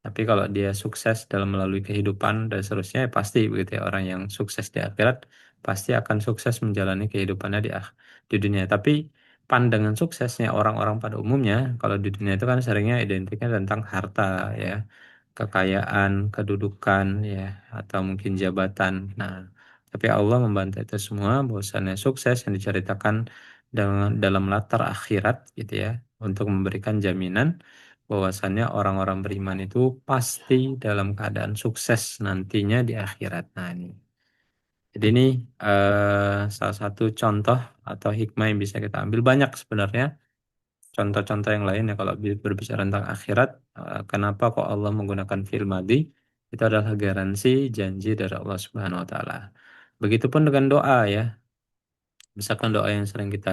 Tapi kalau dia sukses dalam melalui kehidupan dan seterusnya, ya pasti begitu ya. Orang yang sukses di akhirat pasti akan sukses menjalani kehidupannya di dunia. Tapi pandangan suksesnya orang-orang pada umumnya, kalau di dunia itu kan seringnya identiknya tentang harta ya, kekayaan, kedudukan ya, atau mungkin jabatan. Nah, tapi Allah membantah itu semua bahwasannya sukses yang diceritakan dalam latar akhirat gitu ya untuk memberikan jaminan bahwasannya orang-orang beriman itu pasti dalam keadaan sukses nantinya di akhirat. Nah, ini. Jadi ini salah satu contoh atau hikmah yang bisa kita ambil banyak sebenarnya contoh-contoh yang lain ya kalau berbicara tentang akhirat, kenapa kok Allah menggunakan fi'il madhi? Itu adalah garansi janji dari Allah Subhanahu wa taala. Begitupun dengan doa ya. Misalkan doa yang sering kita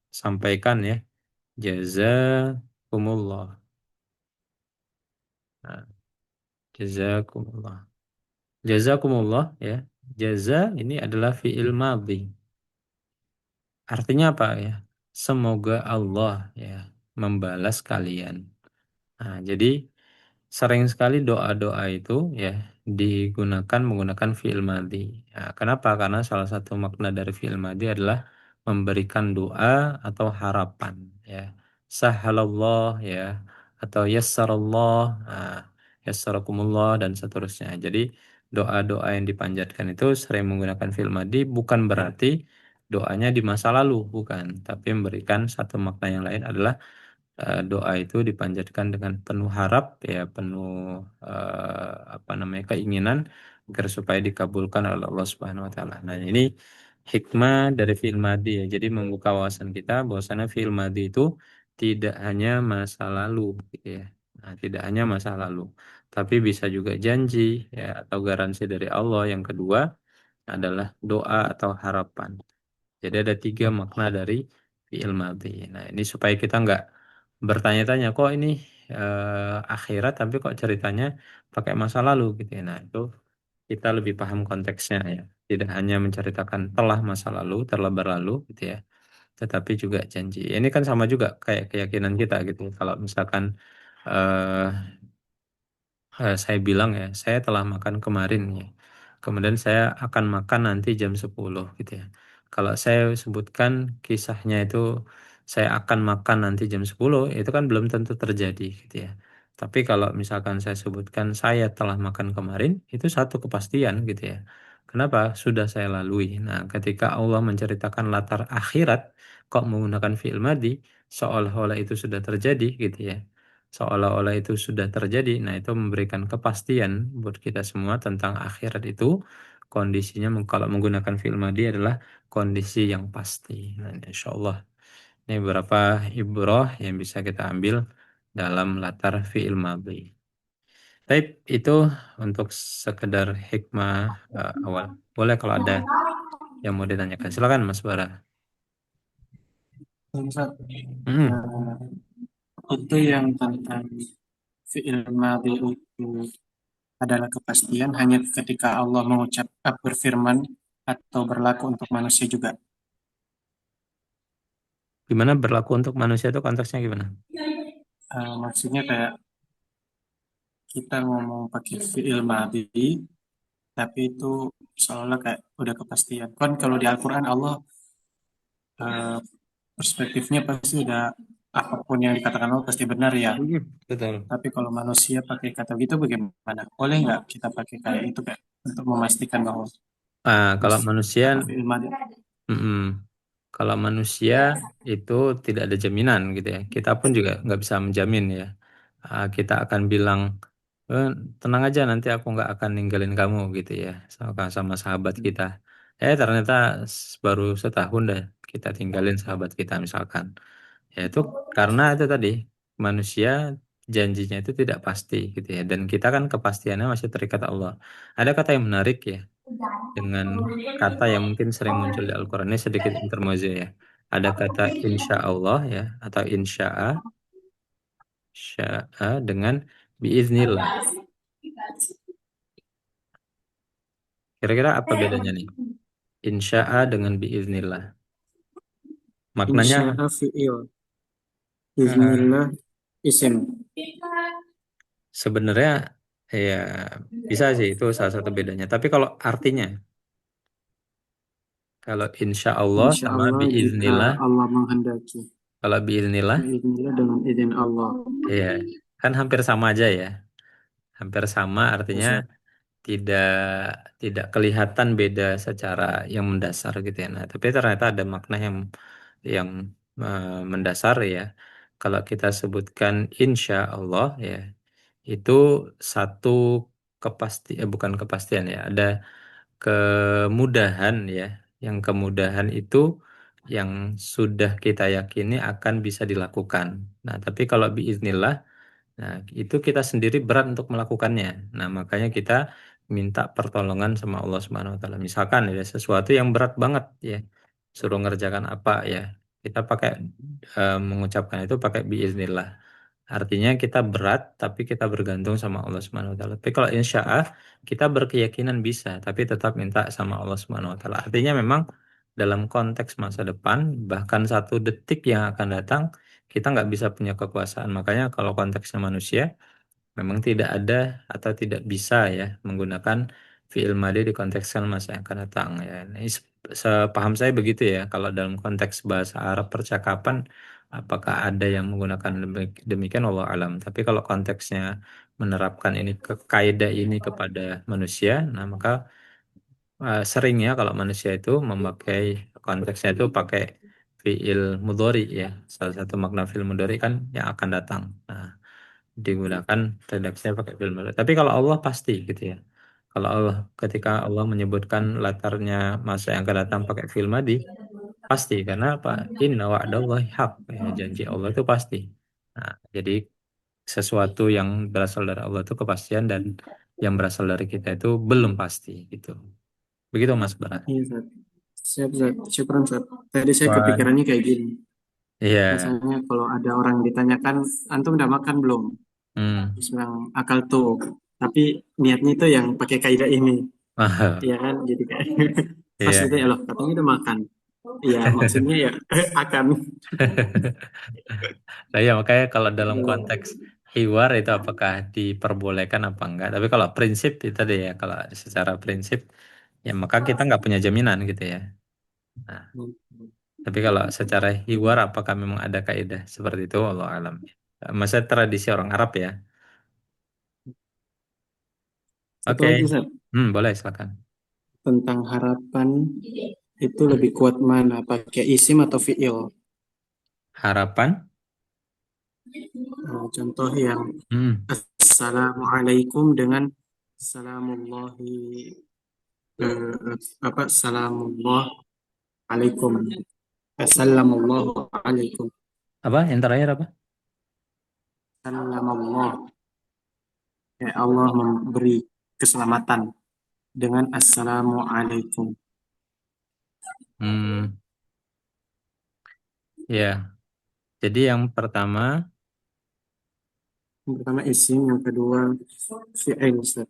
sampaikan ya, jazakumullah. Nah, jazakumullah. Jazakumullah ya. Jaza ini adalah fi'il madhi. Artinya apa ya? Semoga Allah ya membalas kalian. Nah, jadi sering sekali doa-doa itu ya digunakan menggunakan fi'il madhi. Ya, kenapa? Karena salah satu makna dari fi'il madhi adalah memberikan doa atau harapan ya. Sahalallah ya atau yassarallah, nah, yassarakumullah dan seterusnya. Jadi doa-doa yang dipanjatkan itu sering menggunakan fi'il madhi bukan berarti doanya di masa lalu, bukan, tapi memberikan satu makna yang lain adalah doa itu dipanjatkan dengan penuh harap ya penuh apa namanya keinginan agar supaya dikabulkan oleh Allah Subhanahu wa taala. Nah, ini hikmah dari fi'il madhi ya. Jadi membuka wawasan kita bahwasanya fi'il madhi itu tidak hanya masa lalu gitu ya. Nah, tidak hanya masa lalu, tapi bisa juga janji ya atau garansi dari Allah. Yang kedua adalah doa atau harapan. Jadi ada tiga makna dari fi'il madhi. Nah, ini supaya kita nggak bertanya-tanya kok ini akhirat tapi kok ceritanya pakai masa lalu gitu ya. Nah, itu kita lebih paham konteksnya ya. Tidak hanya menceritakan telah masa lalu, telah berlalu gitu ya, tetapi juga janji. Ini kan sama juga kayak keyakinan kita gitu. Kalau misalkan eh, saya bilang ya, saya telah makan kemarin ya. Kemudian saya akan makan nanti jam 10 gitu ya. Kalau saya sebutkan kisahnya itu saya akan makan nanti jam 10 itu kan belum tentu terjadi gitu ya. Tapi kalau misalkan saya sebutkan saya telah makan kemarin, itu satu kepastian gitu ya. Kenapa? Sudah saya lalui. Nah, ketika Allah menceritakan latar akhirat, kok menggunakan fi'il madhi, seolah-olah itu sudah terjadi gitu ya, seolah-olah itu sudah terjadi. Nah, itu memberikan kepastian buat kita semua tentang akhirat itu kondisinya kalau menggunakan fi'il madhi adalah kondisi yang pasti. Nah, insya Allah ini beberapa ibrah yang bisa kita ambil dalam latar fi'il madhi. Baik, itu untuk sekedar hikmah awal. Boleh kalau ada yang mau ditanyakan. Silakan Mas Bara. Ustaz, Hmm. eh, itu yang tentang fi'il madhi itu adalah kepastian hanya ketika Allah mengucap berfirman atau berlaku untuk manusia juga. Gimana berlaku untuk manusia itu konteksnya gimana? Maksudnya kayak kita ngomong pakai fi'il madhi, tapi itu seolah kayak udah kepastian. Kan kalau di Al-Quran Allah eh, perspektifnya pasti udah apapun yang dikatakan Allah pasti benar ya. Betul. Tapi kalau manusia pakai kata gitu bagaimana? Boleh nggak kita pakai kayak itu kayak untuk memastikan bahwa Kalau terus manusia, apa fi'il madhi? mm-mm. Kalau manusia itu tidak ada jaminan gitu ya. Kita pun juga nggak bisa menjamin ya. Kita akan bilang, "Eh, tenang aja nanti aku nggak akan ninggalin kamu gitu ya, sama sahabat kita. Ternyata baru setahun dah kita tinggalin sahabat kita misalkan. Ya itu karena itu tadi manusia janjinya itu tidak pasti gitu ya. Dan kita kan kepastiannya masih terikat Allah. Ada kata yang menarik ya dengan kata yang mungkin sering muncul di Al-Quran ini sedikit intermezzo ya. Ada kata insya Allah ya atau insya'a, sya'a dengan biiznillah. Kira-kira apa bedanya nih? Insya'a dengan biiznillah. Maknanya Insya'a fi'il, eh, Bismillah isim. sebenarnya ya bisa sih itu salah satu bedanya. Tapi kalau artinya, kalau insya Allah Insya sama Allah jika biiznillah, Allah menghendaki. kalau biiznillah, Bismillah dengan izin Allah. ya kan hampir sama aja ya. Hampir sama artinya Bisa. tidak tidak kelihatan beda secara yang mendasar gitu ya. Nah, tapi ternyata ada makna yang mendasar ya. Kalau kita sebutkan insya Allah ya, itu satu bukan kepastian ya, ada kemudahan ya. Yang kemudahan itu yang sudah kita yakini akan bisa dilakukan. Nah, tapi kalau biiznillah, nah, itu kita sendiri berat untuk melakukannya. Nah, makanya kita minta pertolongan sama Allah Subhanahu wa taala. Misalkan ya sesuatu yang berat banget ya, suruh ngerjakan apa ya. Kita pakai mengucapkan itu pakai biiznillah. Artinya kita berat, tapi kita bergantung sama Allah Subhanahu wa taala. Tapi kalau insya Allah kita berkeyakinan bisa, tapi tetap minta sama Allah Subhanahu wa taala. Artinya memang dalam konteks masa depan, bahkan 1 detik yang akan datang, kita nggak bisa punya kekuasaan. Makanya kalau konteksnya manusia, memang tidak ada atau tidak bisa ya menggunakan fi'il madhi dikontekskan masa yang akan datang ya. Ini sepaham saya begitu ya. Kalau dalam konteks bahasa Arab percakapan, apakah ada yang menggunakan demikian wallahu alam. Tapi kalau konteksnya menerapkan ini ke kaidah ini kepada manusia, nah maka seringnya kalau manusia itu memakai konteksnya itu pakai fi'il mudhari ya. Salah satu makna fi'il mudhari kan yang akan datang. Nah, digunakan redaksinya pakai fi'il mudhari. Tapi kalau Allah pasti gitu ya. Kalau Allah ketika Allah menyebutkan latarnya masa yang akan datang pakai fi'il madhi, pasti karena apa? Inna wa'dallahi haq. Ya, janji Allah itu pasti. Nah, jadi sesuatu yang berasal dari Allah itu kepastian dan yang berasal dari kita itu belum pasti gitu. Begitu Mas Barat. Iya, Zat. Siap, Zat. Syukran, Zat. Tadi saya Wah, kepikirannya kayak gini. iya. Misalnya kalau ada orang ditanyakan, antum udah makan belum? Hmm. Terus bilang, akal tuh. Tapi niatnya itu yang pakai kaidah ini. Iya kan? Jadi kayak pas Iya, gitu ya iya. loh, katanya udah makan. Iya, maksudnya ya akan. Nah, ya makanya kalau dalam konteks hiwar itu apakah diperbolehkan apa enggak. Tapi kalau prinsip itu tadi ya, kalau secara prinsip ya maka kita nggak punya jaminan gitu ya. Nah, tapi kalau secara hiwar apakah memang ada kaidah seperti itu? Allah alam. Masa tradisi orang Arab ya. Satu Oke. lagi, Zat. Boleh silakan. Tentang harapan itu lebih kuat mana? Pakai isim atau fiil? Harapan? Contoh yang Hmm. Assalamualaikum dengan Salamullahi apa Salamullah alaikum. Assalamuallahu alaikum. Apa? Yang terakhir apa? Salamallah. Ya Allah memberi keselamatan dengan Assalamualaikum. Hmm. Ya. Jadi yang pertama, Yang pertama isim, yang kedua fi'il. Ustaz.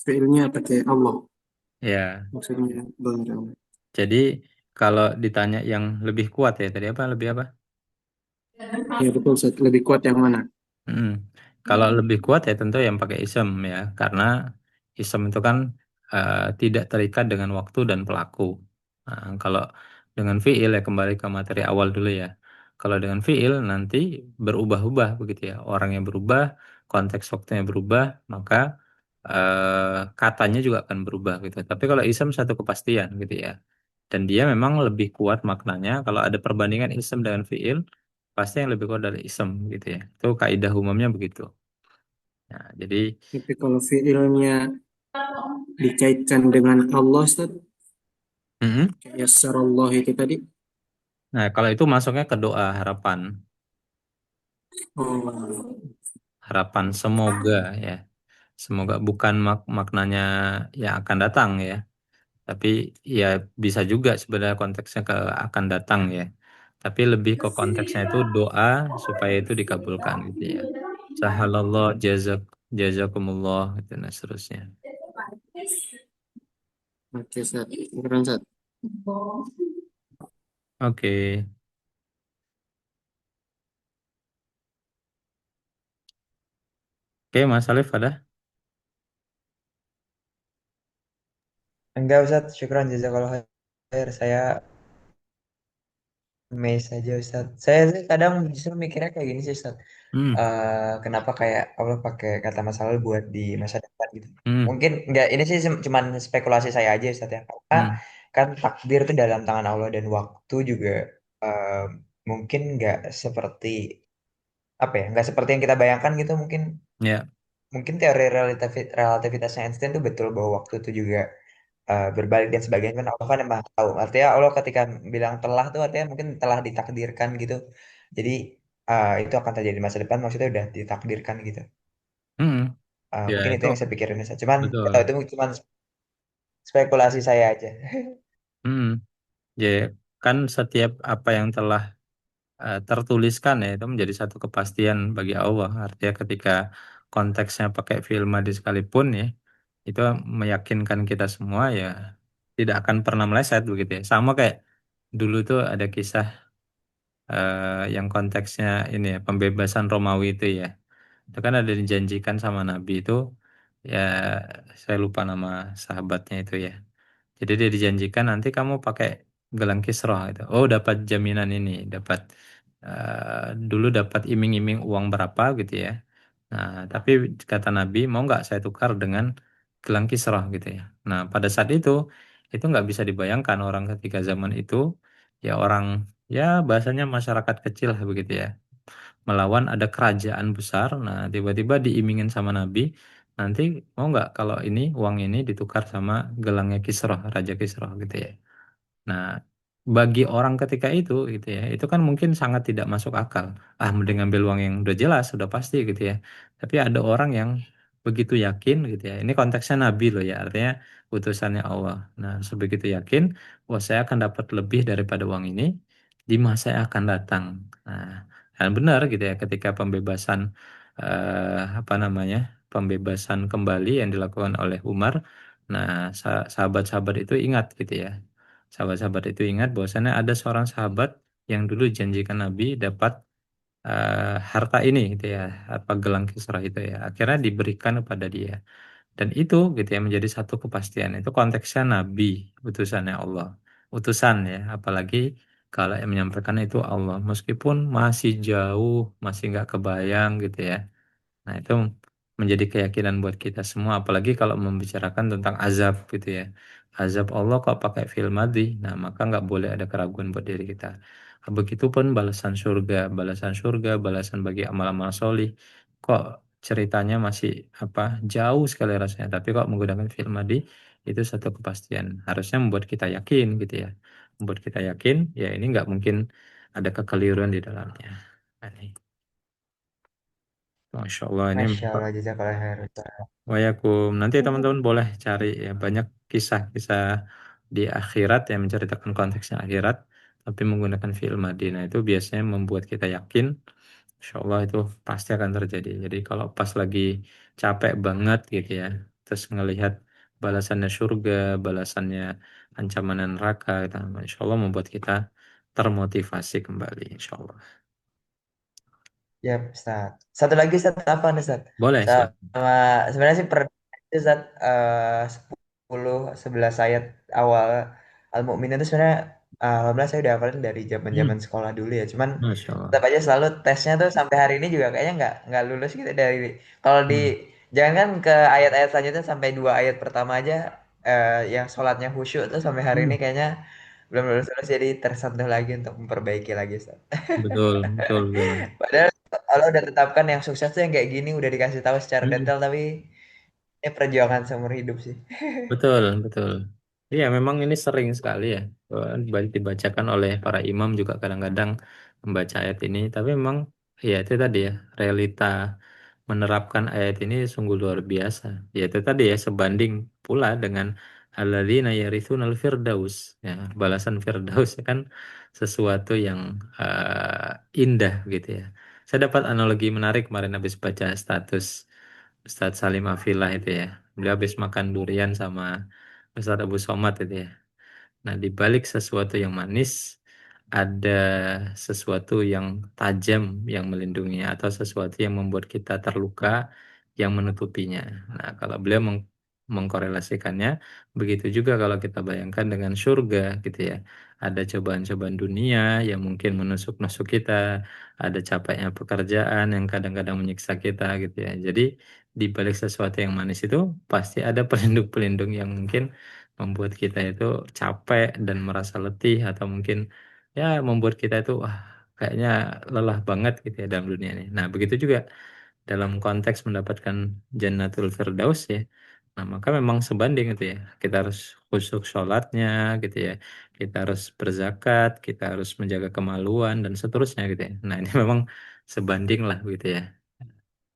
Fi'ilnya pakai Allah. ya. Maksudnya benar. Jadi kalau ditanya yang lebih kuat ya tadi apa? Lebih apa? Ya betul, Ustaz. Lebih kuat yang mana? Mm. Kalau lebih kuat ya tentu yang pakai isem ya, karena isem itu kan tidak terikat dengan waktu dan pelaku. Nah, kalau dengan fiil ya kembali ke materi awal dulu ya. Kalau dengan fiil nanti berubah-ubah begitu ya, orangnya berubah, konteks waktunya berubah, maka katanya juga akan berubah gitu. Tapi kalau isem satu kepastian gitu ya, dan dia memang lebih kuat maknanya. Kalau ada perbandingan isem dengan fiil, pasti yang lebih kuat dari isem gitu ya. Itu kaidah umumnya begitu. Nah, jadi Tapi kalau fi'ilnya dikaitkan dengan Allah, Ustaz, mm-mm. kayak yassarallah itu tadi. Nah, kalau itu masuknya ke doa harapan, Oh, harapan semoga ya. Semoga bukan maknanya yang akan datang ya, tapi ya bisa juga sebenarnya konteksnya ke akan datang ya. Tapi lebih ke konteksnya itu doa supaya itu dikabulkan gitu ya. Sahalallah jazakumullah gitu dan seterusnya. oke, Ustaz. Keren, Ustaz. Oke. Oke, Mas Alif ada? Enggak Ustaz, syukran jazakallah khair. Saya amazed saja Ustaz. Saya sih kadang justru mikirnya kayak gini sih Ustaz. Hmm. Kenapa kayak Allah pakai kata masa lalu buat di masa depan gitu. Hmm. Mungkin enggak, ini sih cuman spekulasi saya aja Ustaz ya. Karena Hmm. kan takdir itu dalam tangan Allah dan waktu juga eh, mungkin nggak seperti apa ya, nggak seperti yang kita bayangkan gitu. Mungkin Ya. mungkin teori relativitasnya Einstein itu betul bahwa waktu itu juga berbalik dan sebagainya, kan Allah kan yang maha tahu. Artinya Allah ketika bilang telah tuh artinya mungkin telah ditakdirkan gitu. Jadi itu akan terjadi di masa depan, maksudnya udah ditakdirkan gitu. Hmm, ya Mungkin itu itu yang saya pikirin Ustaz. Cuman betul. itu cuma spekulasi saya aja. Hmm, ya kan setiap apa yang telah tertuliskan ya itu menjadi satu kepastian bagi Allah. Artinya ketika konteksnya pakai film hadis sekalipun ya, itu meyakinkan kita semua ya tidak akan pernah meleset begitu ya. Sama kayak dulu tuh ada kisah yang konteksnya ini ya pembebasan Romawi itu ya. Itu kan ada dijanjikan sama Nabi itu ya saya lupa nama sahabatnya itu ya. Jadi dia dijanjikan nanti kamu pakai gelang kisroh itu. Oh dapat jaminan ini, dapat dulu dapat iming-iming uang berapa gitu ya. Nah tapi kata Nabi mau nggak saya tukar dengan gelang kisroh gitu ya. Nah pada saat itu nggak bisa dibayangkan orang ketika zaman itu ya orang ya bahasanya masyarakat kecil lah begitu ya melawan ada kerajaan besar. Nah, tiba-tiba diimingin sama Nabi, nanti mau nggak kalau ini uang ini ditukar sama gelangnya Kisra, Raja Kisra gitu ya. Nah, bagi orang ketika itu gitu ya, itu kan mungkin sangat tidak masuk akal. Ah, mending ngambil uang yang udah jelas, sudah pasti gitu ya. Tapi ada orang yang begitu yakin gitu ya. Ini konteksnya Nabi loh ya, artinya utusannya Allah. Nah, sebegitu yakin, wah saya akan dapat lebih daripada uang ini di masa yang akan datang. Nah, dan benar gitu ya, ketika pembebasan apa namanya, pembebasan kembali yang dilakukan oleh Umar. Nah, sahabat-sahabat itu ingat gitu ya. Sahabat-sahabat itu ingat bahwasannya ada seorang sahabat yang dulu janjikan Nabi dapat harta ini gitu ya, apa gelang Kisra itu ya. Akhirnya diberikan kepada dia. Dan itu gitu ya menjadi satu kepastian. Itu konteksnya Nabi, utusannya Allah. Utusan ya, apalagi kalau yang menyampaikan itu Allah. Meskipun masih jauh, masih nggak kebayang gitu ya. Nah, itu menjadi keyakinan buat kita semua, apalagi kalau membicarakan tentang azab gitu ya. Azab Allah kok pakai fil madhi, nah maka nggak boleh ada keraguan buat diri kita. Begitupun balasan surga, balasan bagi amal-amal solih, kok ceritanya masih apa jauh sekali rasanya, tapi kok menggunakan fil madhi itu satu kepastian. Harusnya membuat kita yakin gitu ya. Membuat kita yakin, ya ini nggak mungkin ada kekeliruan di dalamnya. Nah, ini. Masya Allah ini Masya Allah, jazakallah khair Ustaz. Wayakum. Nanti teman-teman boleh cari ya banyak kisah-kisah di akhirat yang menceritakan konteksnya akhirat, tapi menggunakan fi'il madhi. Nah, itu biasanya membuat kita yakin, insya Allah itu pasti akan terjadi. Jadi kalau pas lagi capek banget gitu ya, terus ngelihat balasannya surga, balasannya ancaman neraka, gitu, insya Allah membuat kita termotivasi kembali, insya Allah. Ya, Ustaz. Satu lagi Ustaz, apa nih Ustaz? Boleh, silakan. Sama sebenarnya sih per itu Ustaz, 10 11 ayat awal Al-Mu'min itu sebenarnya alhamdulillah saya udah hafalin dari zaman-zaman Hmm, sekolah dulu ya. Cuman Masya Allah. tetap aja selalu tesnya tuh sampai hari ini juga kayaknya nggak lulus gitu dari kalau di Hmm. jangan kan ke ayat-ayat selanjutnya sampai 2 ayat pertama aja yang sholatnya khusyuk tuh sampai hari ini Hmm. kayaknya belum lulus-lulus, jadi tersentuh lagi untuk memperbaiki lagi Ustaz. Betul, betul, betul. Padahal kalau udah tetapkan yang sukses tuh yang kayak gini udah dikasih tahu secara Hmm. detail, tapi ini perjuangan seumur hidup sih. Betul, betul. Iya, memang ini sering sekali ya. Baik dibacakan oleh para imam juga kadang-kadang membaca ayat ini. Tapi memang, ya itu tadi ya, realita menerapkan ayat ini sungguh luar biasa. Ya itu tadi ya, sebanding pula dengan alladzina yarithunal firdaus. Ya, balasan firdaus kan sesuatu yang indah gitu ya. Saya dapat analogi menarik kemarin habis baca status Ustadz Salim Afillah itu ya. Beliau habis makan durian sama Ustadz Abu Somad itu ya. Nah, di balik sesuatu yang manis, ada sesuatu yang tajam yang melindunginya atau sesuatu yang membuat kita terluka yang menutupinya. Nah, kalau beliau mengkorelasikannya, begitu juga kalau kita bayangkan dengan surga gitu ya. Ada cobaan-cobaan dunia yang mungkin menusuk-nusuk kita, ada capeknya pekerjaan yang kadang-kadang menyiksa kita gitu ya. Jadi di balik sesuatu yang manis itu pasti ada pelindung-pelindung yang mungkin membuat kita itu capek dan merasa letih atau mungkin ya membuat kita itu wah kayaknya lelah banget gitu ya dalam dunia ini. Nah, begitu juga dalam konteks mendapatkan Jannatul Firdaus ya. Nah, maka memang sebanding itu ya. Kita harus khusyuk sholatnya gitu ya. Kita harus berzakat, kita harus menjaga kemaluan dan seterusnya gitu ya. Nah, ini memang sebanding lah gitu ya.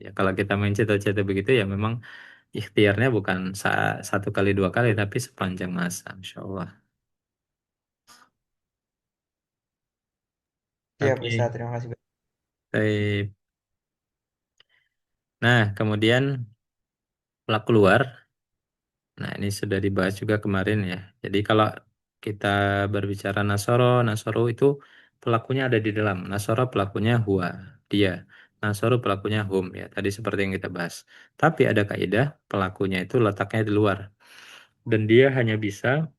Ya, kalau kita main cita-cita begitu ya memang ikhtiarnya bukan satu kali dua kali tapi sepanjang masa, insya Allah. Siap Oke, Ustaz, terima kasih. baik. Nah, kemudian pelaku luar. Nah, ini sudah dibahas juga kemarin ya. Jadi kalau kita berbicara Nasoro, Nasoro itu pelakunya ada di dalam. Nasoro pelakunya huwa, dia. Nasoro pelakunya hum ya. Tadi seperti yang kita bahas. Tapi ada kaidah pelakunya itu letaknya di luar. Dan dia hanya bisa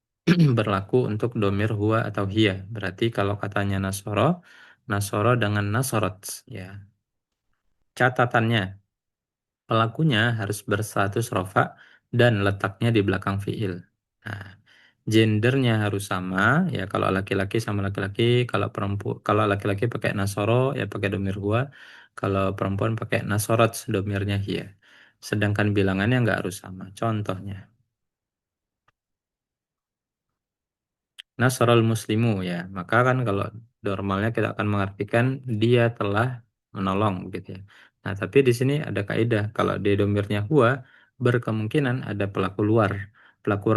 berlaku untuk domir huwa atau hiya. Berarti kalau katanya Nasoro, Nasoro dengan Nasorot ya. Catatannya pelakunya harus berstatus rofa dan letaknya di belakang fiil. Nah, gendernya harus sama ya kalau laki-laki sama laki-laki, kalau laki-laki pakai nasoro ya pakai domir huwa, kalau perempuan pakai nasorot domirnya hiya. Sedangkan bilangannya nggak harus sama. Contohnya Nasrul muslimu ya, maka kan kalau normalnya kita akan mengartikan dia telah menolong gitu ya. Nah, tapi di sini ada kaidah kalau di domirnya huwa berkemungkinan ada pelaku luar. Pelaku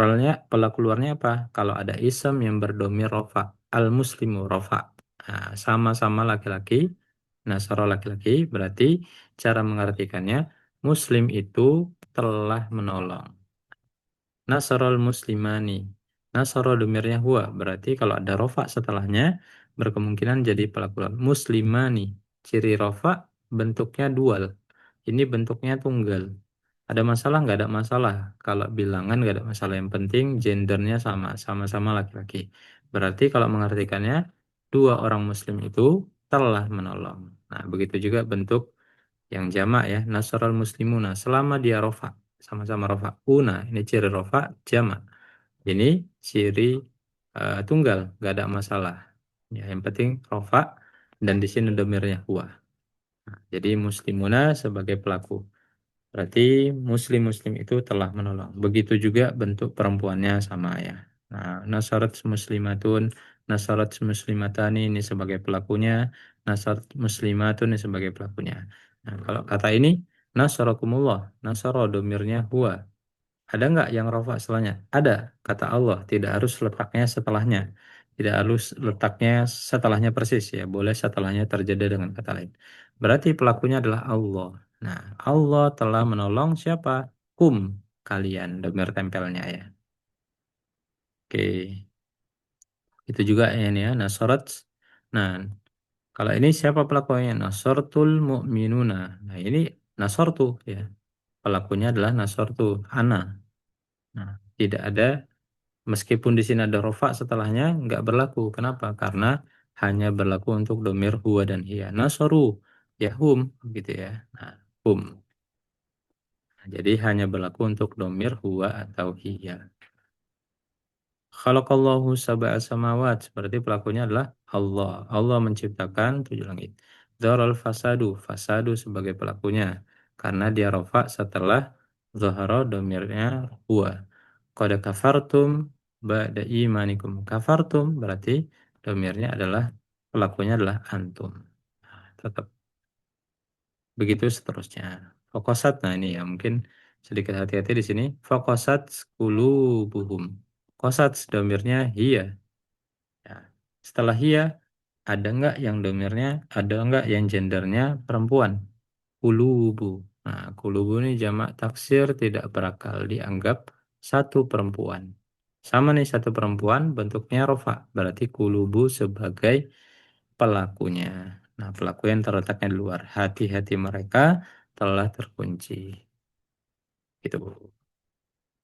luarnya apa? Kalau ada ism yang berdomir rofa, al muslimu rofa. Nah, sama-sama laki-laki, nasara laki-laki, berarti cara mengartikannya muslim itu telah menolong. Nasarul muslimani. Nasara domirnya huwa. Berarti kalau ada rofa setelahnya, berkemungkinan jadi pelaku lawan. Muslimani. Ciri rofa bentuknya dual. Ini bentuknya tunggal. Ada masalah? Nggak ada masalah. Kalau bilangan nggak ada masalah. Yang penting gendernya sama. Sama-sama laki-laki. Berarti kalau mengartikannya, dua orang muslim itu telah menolong. Nah, begitu juga bentuk yang jamak ya, nasral muslimuna selama dia rofa, sama-sama rofa. Una ini ciri rofa, jamak ini ciri tunggal, nggak ada masalah ya, yang penting rofa dan di sini domirnya huwa. Nah, jadi muslimuna sebagai pelaku, berarti muslim-muslim itu telah menolong. Begitu juga bentuk perempuannya sama ya. Nah, nasarat muslimatun, nasarat muslimatani ini sebagai pelakunya, nasarat muslimatun ini sebagai pelakunya. Nah, kalau kata ini, nasarakumullah, nasara domirnya huwa. Ada nggak yang rafa setelahnya? Ada, kata Allah. Tidak harus letaknya setelahnya. Tidak harus letaknya setelahnya persis ya. Boleh setelahnya terjadi dengan kata lain. Berarti pelakunya adalah Allah. Nah, Allah telah menolong siapa? Kum, kalian. Domir tempelnya ya. Oke, itu juga ini ya. Nasorat. Nah, kalau ini siapa pelakunya? Nasortul mu'minuna. Nah, ini nasortu ya. Pelakunya adalah nasortu, ana. Nah, tidak ada. Meskipun di sini ada rofa setelahnya nggak berlaku. Kenapa? Karena hanya berlaku untuk domir huwa dan hiya. Nasoru ya hum gitu ya. Nah, hum. Nah, jadi hanya berlaku untuk domir huwa atau hiya. Khalaqallahu sab'a samawat. Seperti pelakunya adalah Allah. Allah menciptakan tujuh langit. Dharal fasadu. Fasadu sebagai pelakunya. Karena dia rofa setelah zahara domirnya huwa. Qad kafartum ba'da imanikum. Kafartum berarti domirnya adalah pelakunya adalah antum. Nah, tetap begitu seterusnya. Fokosat, nah ini ya mungkin sedikit hati-hati di sini. Fokosat qulubuhum. Kosat domirnya hiya. Ya. Setelah hiya ada nggak yang domirnya, ada nggak yang gendernya perempuan? Kulubu. Nah, kulubu ini jamak taksir tidak berakal dianggap satu perempuan. Sama nih satu perempuan bentuknya rofa. Berarti kulubu sebagai pelakunya. Nah, pelaku yang terletaknya di luar. Hati-hati mereka telah terkunci. Gitu.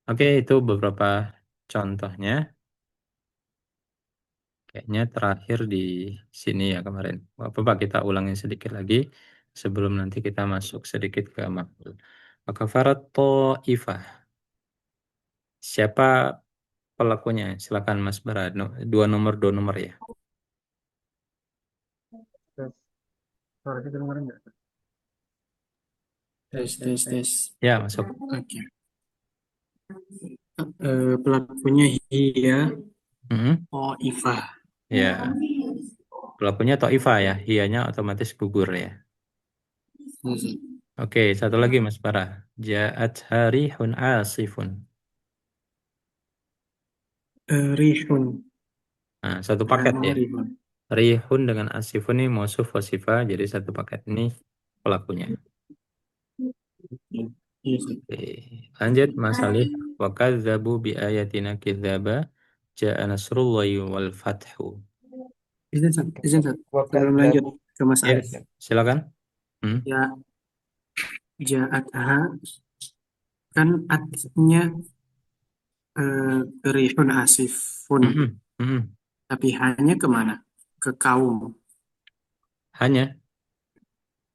Oke, itu beberapa contohnya. Kayaknya terakhir di sini ya kemarin. Apa kita ulangin sedikit lagi sebelum nanti kita masuk sedikit ke maf'ul. Kafarat ta'ifah. Siapa pelakunya? Silakan Mas Bara. Dua nomor ya. Suara kita dengar nggak? Tes, tes, tes. Ya, masuk. Oke. Pelakunya Hia Mm-mm. Ifah. Ya, pelakunya Taifah ya, hianya otomatis gugur ya. Oke, satu lagi Mas Farah. Ja'at harihun asifun. Rihun. Nah, satu Ya, paket mau ya. Rihun. Rihun dengan asifun ini mausuf wasifah, jadi satu paket ini pelakunya. Iya, iya sih. Oke, lanjut Mas Alif. Wa kadzabu bi ayatina kidzaba ja'a nasrullahi wal fathu. Izin, Sat. Izin, Sat. Wakat Sebelum lanjut zabu. ke Mas Ya, Alif. silakan. Hmm. Ya, Ja'at Ha kan artinya Rihun Asifun. Mm-mm. Mm-mm. Tapi hanya kemana? Ke kaum. Hanya,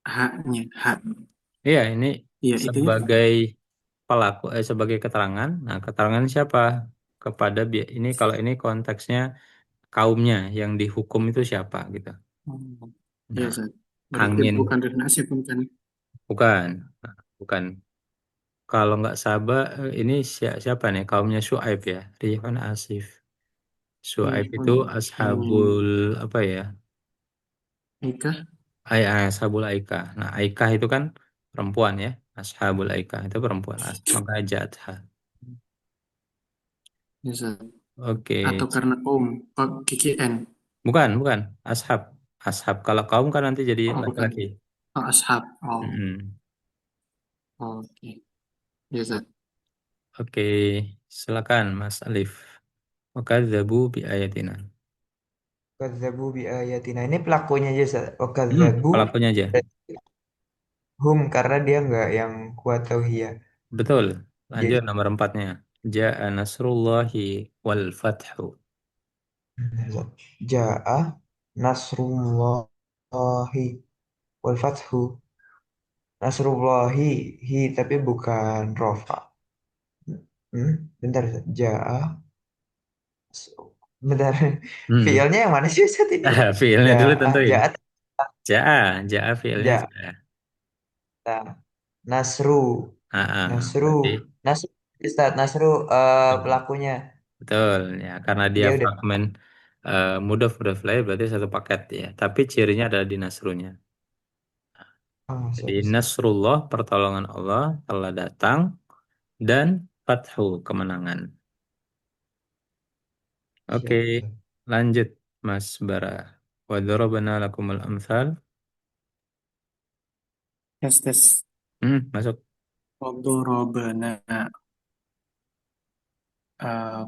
Haknya. Hak. iya ini Iya, itunya. sebagai pelaku, sebagai keterangan. Nah, keterangan siapa? Kepada ini kalau ini konteksnya kaumnya yang dihukum itu siapa gitu. Oh, iya, Nah, Sat. Berarti angin bukan Rihun Asifun kan? bukan, Nah, bukan. Kalau nggak Sabah, ini siapa nih? Kaumnya Syuaib ya. Rihun Asif. Syuaib itu Rihun. ashabul apa ya? Nikah. Ashabul Aikah. Nah, Aikah itu kan perempuan ya. Ashabul Aikah itu perempuan. Maka Jatha. Iya, Sat. Oke. Atau karena kaum. Oh, KKN. Bukan, bukan. Ashab. Ashab. Kalau kaum kan nanti jadi Oh, bukan. laki-laki. Oh, ashab. Oh, Mm-mm. oke. Iya, Sat. Oke. Silakan Mas Alif. Wakadzabu bi ayatina. Kadzabu bi ayatina. Ini pelakunya aja. Hmm, Kadzabu pelakunya aja. hum karena dia nggak yang kuat tauhiyah. Betul. Jadi Lanjut nomor empatnya. Ja'a nasrullahi wal fathu. Ja'a nasrullahi wal fathu. Nasrullahi hi tapi bukan rofa. Bentar. Ja'a bentar. Hmm. Fiilnya yang mana sih Ustaz ini? Fiilnya dulu Ja'a tentuin. ja'a Ja'a. Ja'a fiilnya ja'a ja'a. nasru nasru Berarti nasru Ustaz nasru betul. pelakunya. Betul ya. Karena dia Dia udah fragmen mudhaf mudhaf lain berarti satu paket ya. Tapi cirinya adalah di nasrunya. Jadi siap Ustaz. Nasrullah, pertolongan Allah telah datang dan Fathu, kemenangan. Oke, Siap Ustaz. lanjut Mas Bara. Wa darabna lakumul amsal. Tes, tes. Masuk. Wadorobana.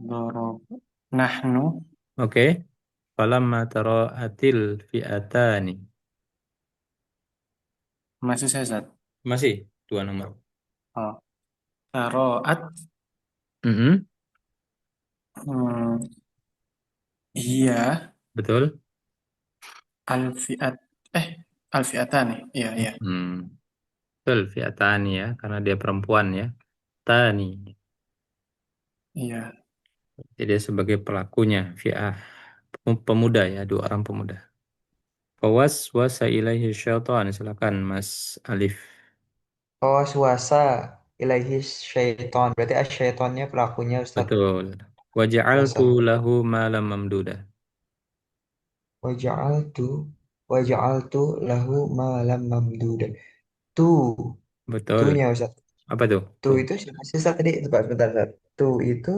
Dorob. Nahnu. Oke. Falamma tara'atil fi'atani. Masih saya, Sat. Masih dua nomor. Oh. Taroat. Mm-mm, Hmm, iya. betul. Alfiat. Eh, Alfiatani. Iya, iya. Betul, fi'atani ya, karena dia perempuan ya. Tani. Iya. Jadi dia sebagai pelakunya, fi'ah pemuda ya, dua orang pemuda. Fawas wasa ilaihi syaitan. Silakan Mas Alif. Waswasa ilaihi syaiton. Berarti asyaitonnya pelakunya Ustaz. Betul. Waja'altu Waswasa. lahu malam mamduda. Waja'altu waja'altu lahu malam mamduda. Tu, Betul. tunya Ustaz. Apa tuh? Tu Tuh. itu siapa sih Ustaz tadi? Sebentar, Ustaz. Tu itu,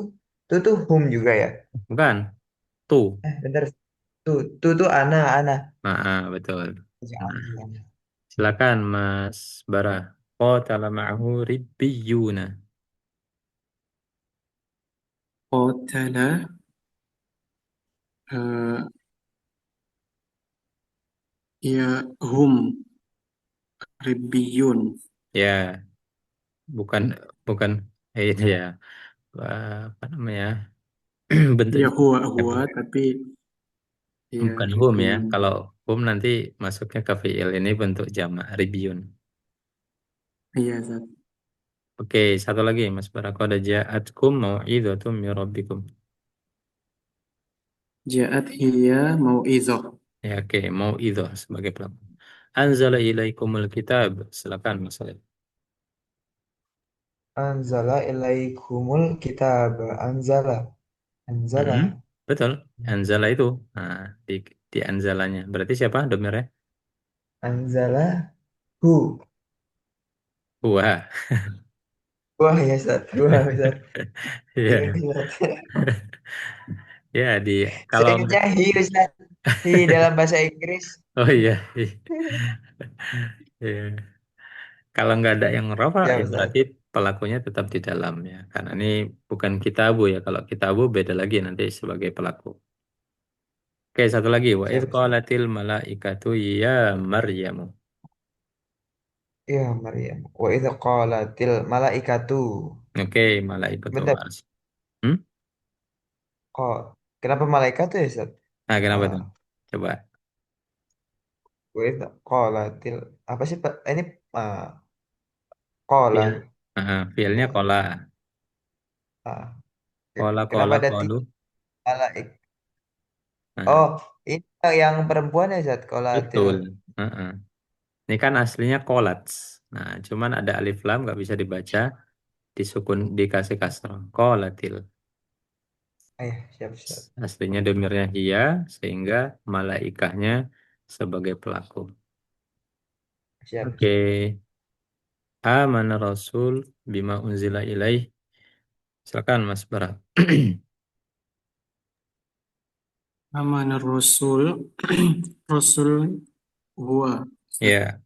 tu tuh hum juga ya? Bukan. Tuh. Bentar. Tu tuh ana. Betul. Nah, Waja'altu. silakan Mas Bara. Qatala ma'ahu ribbiyuna. Qatala. eh ya, hum. Ribbiyun. Ya, bukan bukan ini ya. Apa namanya? Ya, Bentuknya huwa, tapi ya bukan hum ya. ribbiyun. Kalau hum nanti masuknya ke fiil, ini bentuk jamak ribyun. Iya, Sat. Oke, satu lagi Mas Bara. Qad ja'atkum mau'idhatum min rabbikum. Ja'at hiya mau'idhah. Ya, oke, mau itu sebagai pelaku. Anzala ilaikumul kitab. Silakan Mas Alif. Anzala ilaikumul kitab. Anzala. Anzala. Mm-mm. Betul. Anzala itu. Nah, di anzalanya. Berarti siapa domirnya? Anzala. Hu. Wah. Wah ya Ustaz. Wah Ustaz. Iya Iya. Ustaz. Ya, Saya kalau ingatnya hi Ustaz. Hi dalam bahasa Inggris. oh iya. Iya. Kalau nggak ada yang rafa Ya ya Ustaz. berarti pelakunya tetap di dalam ya. Karena ini bukan kitabu ya. Kalau kitabu beda lagi nanti sebagai pelaku. Oke, satu lagi. Wa idh Siap Ustaz. qalatil malaikatu ya Maryamu. Ya Maryam. Wa idza qalatil malaikatu. Oke, malaikatu Bentar. ars. Hmm? Kok kenapa malaikat tuh ya Ustaz? Nah, kenapa Ah, tuh? Coba. wa idza qalatil apa sih Pak? Ini ah, qala. Fil. Filnya Qala. kola. Ah, Kola, kenapa kola, ada kolu. tiga malaik? Nah, Oh, ini yang perempuan ya Ustaz. Qalatil. betul. Heeh. Ini kan aslinya kolats. Nah, cuman ada alif lam nggak bisa dibaca. Disukun, dikasih kasroh. Qalatil. Siap Ustaz. Aslinya domirnya hiya, sehingga malaikahnya sebagai pelaku. Siap Oke. Ustaz. Amana Rasul bima unzila ilaih. Silakan Mas Bara. Amanah Rasul, Rasul huwa. Ya.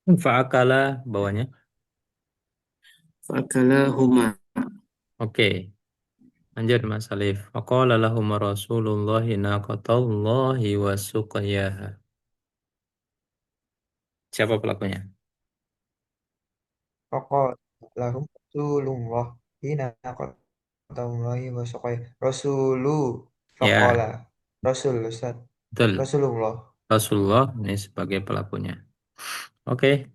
Fa'akala bawahnya. Fakala huma. Oke. Lanjut Mas Alif. Faqala lahum Rasulullahi naqatallahi wa suqyaha. Siapa pelakunya? Faqala lahum Rasulullah. Hina qatallahi wa saqaya. Rasulu. Faqala. Ya, Rasul Ustaz. betul. Rasulullah. Rasulullah ini sebagai pelakunya. Oke,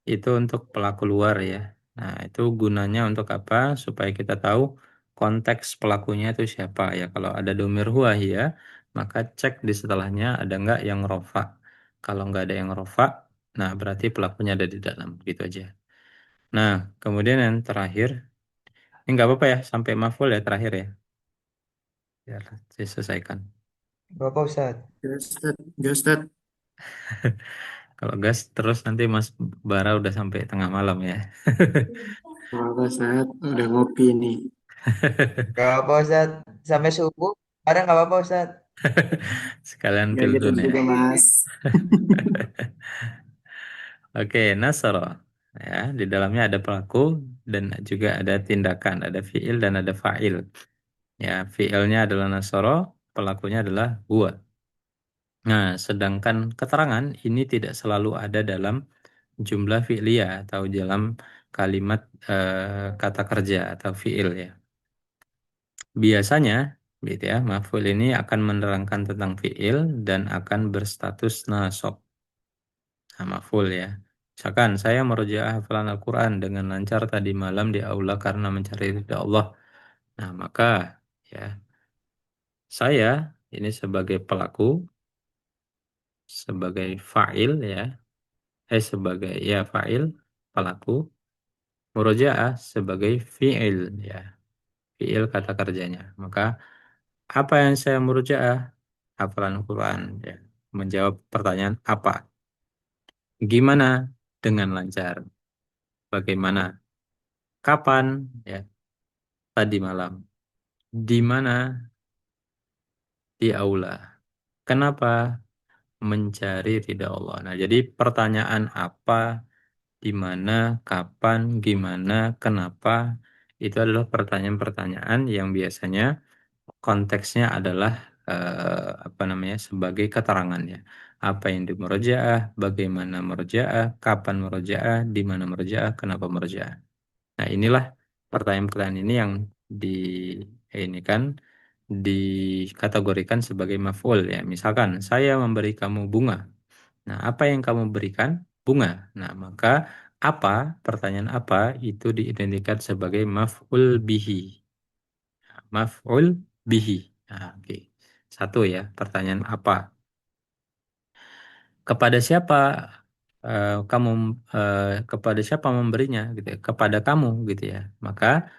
itu untuk pelaku luar ya. Nah, itu gunanya untuk apa? Supaya kita tahu konteks pelakunya itu siapa ya. Kalau ada domir huwa ya, maka cek di setelahnya ada nggak yang rofa. Kalau nggak ada yang rofa, nah berarti pelakunya ada di dalam. Gitu aja. Nah, kemudian yang terakhir, ini nggak apa-apa ya, sampai maful ya terakhir ya. Biar diselesaikan. Bapak Ustaz. Ya Ustaz, ya Ustaz. Kalau gas terus nanti Mas Bara udah sampai tengah malam ya. Apa Ustaz? Udah ngopi nih. Gak apa Ustaz. Sampai subuh. Ada gak apa-apa Ustaz. Sekalian Gak gitu pildun ya. juga Mas. Oke, nasara. Ya, di dalamnya ada pelaku dan juga ada tindakan, ada fiil dan ada fa'il. Ya, fiilnya adalah nasara, pelakunya adalah huwa. Nah, sedangkan keterangan ini tidak selalu ada dalam jumlah fi'liyah atau dalam kalimat kata kerja atau fiil ya. Biasanya, gitu ya, maf'ul ini akan menerangkan tentang fiil dan akan berstatus nasab. Nah, maf'ul ya. Misalkan saya merujaah hafalan Al-Quran dengan lancar tadi malam di aula karena mencari ridha Allah. Nah, maka ya saya ini sebagai pelaku, sebagai fa'il ya, sebagai ya fa'il, pelaku, murojaah sebagai fi'il ya, fi'il kata kerjanya. Maka apa yang saya murojaah? Hafalan Quran ya. Menjawab pertanyaan apa? Gimana dengan lancar? Bagaimana? Kapan? Ya, tadi malam. Di mana? Di aula. Kenapa? Mencari ridha Allah. Nah, jadi pertanyaan apa, di mana, kapan, gimana, kenapa, itu adalah pertanyaan-pertanyaan yang biasanya konteksnya adalah apa namanya sebagai keterangannya. Apa yang di murojaah, bagaimana murojaah, kapan murojaah, di mana murojaah, kenapa murojaah. Nah, inilah pertanyaan-pertanyaan ini yang di ini kan dikategorikan sebagai maf'ul ya. Misalkan saya memberi kamu bunga. Nah, apa yang kamu berikan? Bunga. Nah, maka apa, pertanyaan apa itu diidentikan sebagai maf'ul bihi. Maf'ul bihi. Nah, oke. Satu ya, pertanyaan apa? Kepada siapa kamu kepada siapa memberinya gitu ya, kepada kamu gitu ya. Maka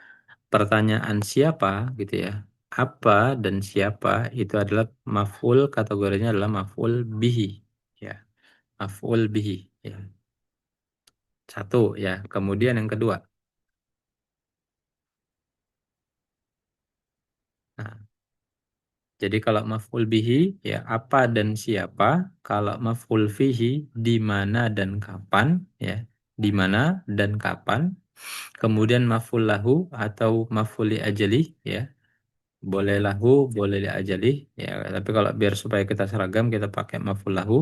pertanyaan siapa gitu ya, apa dan siapa itu adalah maf'ul, kategorinya adalah maf'ul bihi ya, maf'ul bihi ya. Satu ya. Kemudian yang kedua. Nah, jadi kalau maf'ul bihi ya apa dan siapa, kalau maf'ul fihi di mana dan kapan ya, di mana dan kapan. Kemudian maf'ul lahu atau maf'ul li ajali ya. Boleh lahu, boleh li ajali ya. Tapi kalau biar supaya kita seragam kita pakai maf'ul lahu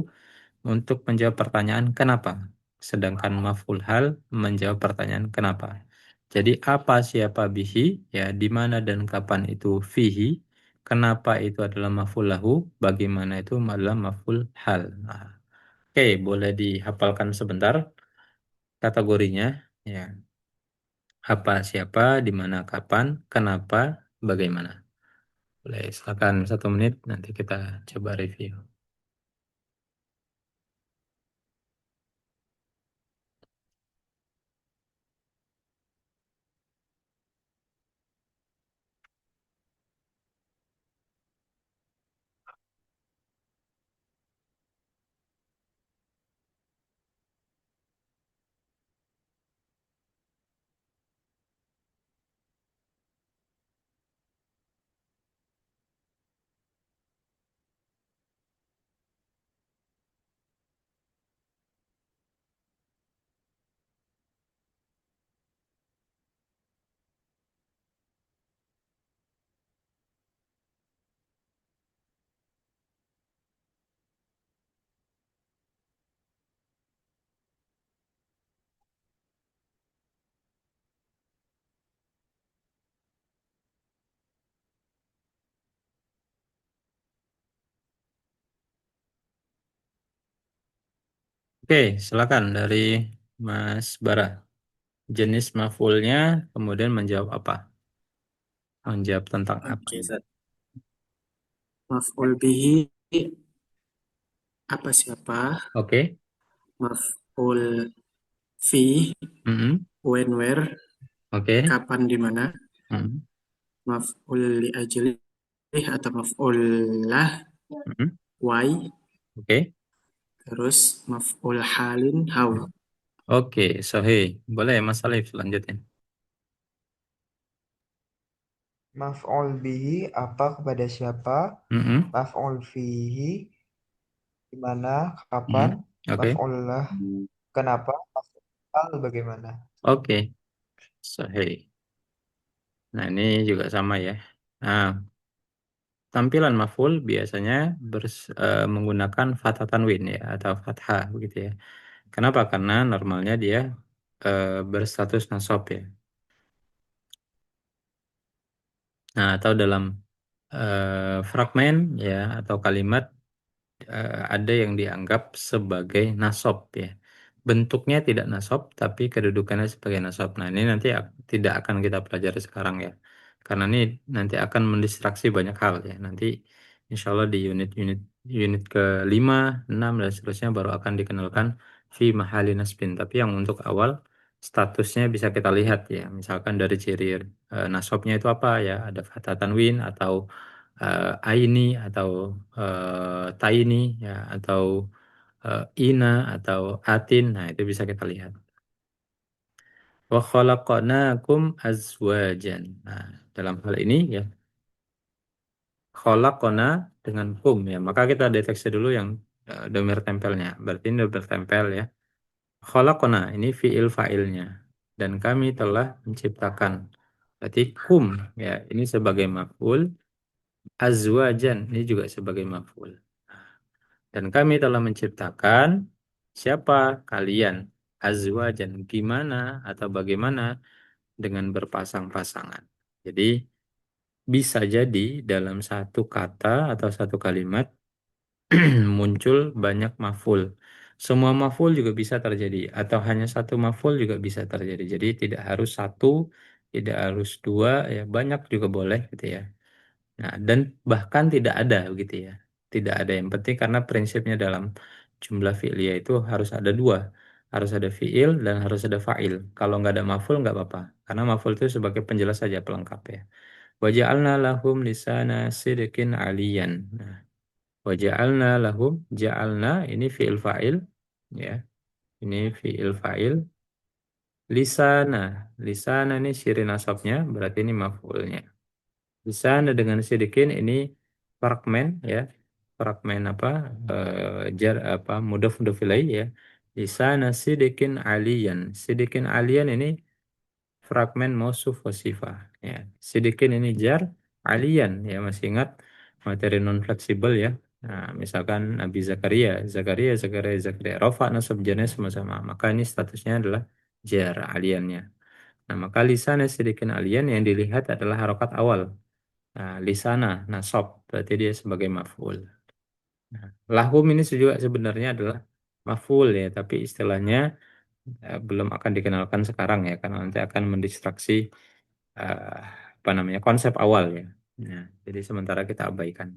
untuk menjawab pertanyaan kenapa. Sedangkan maf'ul hal menjawab pertanyaan kenapa. Jadi apa siapa bihi ya, di mana dan kapan itu fihi, kenapa itu adalah maf'ul lahu, bagaimana itu adalah maf'ul hal. Nah, oke, boleh dihafalkan sebentar kategorinya ya. Apa siapa, di mana kapan, kenapa, bagaimana. Boleh, silakan 1 menit nanti kita coba review. Oke, silakan dari Mas Bara. Jenis maf'ulnya, kemudian menjawab apa? Menjawab tentang apa? Oke, Zat. Maf'ul bihi apa siapa? Oke. Maf'ul fi Mm-mm. when where, Oke. kapan di mana? Mm-mm. Maf'ul li ajli atau maf'ul lah, Mm-mm. why, Oke. terus maf'ul halin how. Oke, sahih. Boleh Mas Alif lanjutin. Maf'ul bihi apa kepada siapa? Mm-mm. Maf'ul fihi di mana, kapan? Mm-mm. Oke. Maf'ul lah kenapa? Maf'ul hal bagaimana? Oke, sahih. Nah, ini juga sama ya. Nah, tampilan maf'ul biasanya menggunakan fathah tanwin ya atau fathah begitu ya. Kenapa? Karena normalnya dia berstatus nasab ya. Nah, atau dalam fragmen ya atau kalimat ada yang dianggap sebagai nasab ya. Bentuknya tidak nasab tapi kedudukannya sebagai nasab. Nah, ini nanti tidak akan kita pelajari sekarang ya. Karena ini nanti akan mendistraksi banyak hal ya. Nanti insya Allah di unit ke-5, 6 dan seterusnya baru akan dikenalkan fi mahali nasbin. Tapi yang untuk awal statusnya bisa kita lihat ya. Misalkan dari ciri nasabnya itu apa ya? Ada fathah tanwin atau aini atau taini ya atau ina atau atin. Nah, itu bisa kita lihat. Wa khalaqnakum azwajan. Nah, dalam hal ini ya khalaqna dengan kum ya. Maka kita deteksi dulu yang domir tempelnya. Berarti ini domir tempel ya. Khalaqna ini fiil fa'ilnya dan kami telah menciptakan. Berarti kum ya ini sebagai maf'ul, azwajan ini juga sebagai maf'ul. Dan kami telah menciptakan siapa kalian azwajan gimana atau bagaimana dengan berpasang-pasangan. Jadi bisa jadi dalam satu kata atau satu kalimat muncul banyak maf'ul. Semua maf'ul juga bisa terjadi atau hanya satu maf'ul juga bisa terjadi. Jadi tidak harus satu, tidak harus dua, ya banyak juga boleh gitu ya. Nah, dan bahkan tidak ada begitu ya. Tidak ada yang penting karena prinsipnya dalam Jumlah fi'liyah itu harus ada dua. Harus ada fi'il dan harus ada fa'il. Kalau nggak ada maf'ul nggak apa-apa. Karena maf'ul itu sebagai penjelas saja, pelengkap ya. Waja'alna lahum lisana sidqin aliyan. Nah, waja'alna lahum, ja'alna ini fi'il fa'il. Ya, ini fi'il fa'il. Lisana. Lisana ini syirin nasabnya, berarti ini maf'ulnya. Di sana dengan sidikin ini fragmen ya, fragmen apa jar apa mudhof mudhof ilaih ya. Di sana sidikin aliyan. Sidikin aliyan ini fragmen mausuf wa sifah ya. Sidikin ini jar, aliyan ya, masih ingat materi non fleksibel ya. Nah, misalkan Nabi Zakaria, Zakaria, Zakaria, Zakaria, Rafa nasab jarnya sama-sama. Maka ini statusnya adalah jar aliannya. Nah, maka lisan sidikin aliyan yang dilihat adalah harokat awal. Nah, lisana, nasab, berarti dia sebagai maf'ul. Nah, lahum ini juga sebenarnya adalah maf'ul ya, tapi istilahnya belum akan dikenalkan sekarang ya, karena nanti akan mendistraksi eh, apa namanya konsep awal ya. Nah, jadi sementara kita abaikan.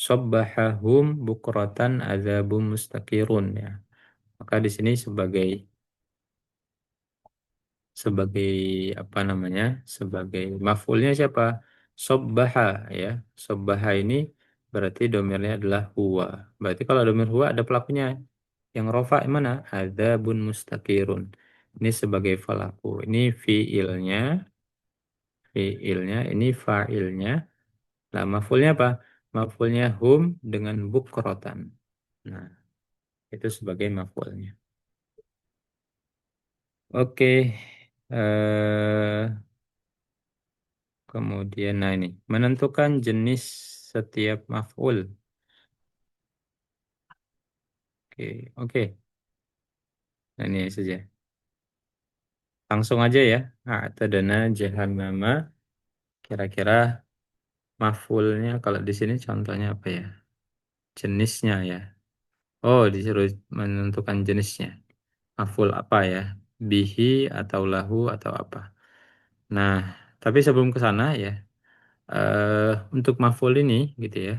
Sabbahahum bukratan adzabum mustaqirun ya. Maka di sini sebagai apa namanya sebagai maf'ulnya siapa, sobbaha ya. Sobbaha ini berarti domirnya adalah huwa, berarti kalau domir huwa ada pelakunya yang rofa mana, adzabun mustaqirun, ini sebagai pelaku, ini fiilnya ini fa'ilnya. Nah, maf'ulnya apa, maf'ulnya hum dengan bukrotan. Nah, itu sebagai maf'ulnya. Oke. Kemudian, nah ini, menentukan jenis setiap maf'ul. Oke, oke. Nah, ini saja. Langsung aja ya. A'tadana jahannama. Kira-kira maf'ulnya kalau di sini contohnya apa ya? Jenisnya ya. Oh, disuruh menentukan jenisnya. Maf'ul apa ya? Bihi atau lahu atau apa. Nah, tapi sebelum ke sana ya, untuk maf'ul ini gitu ya.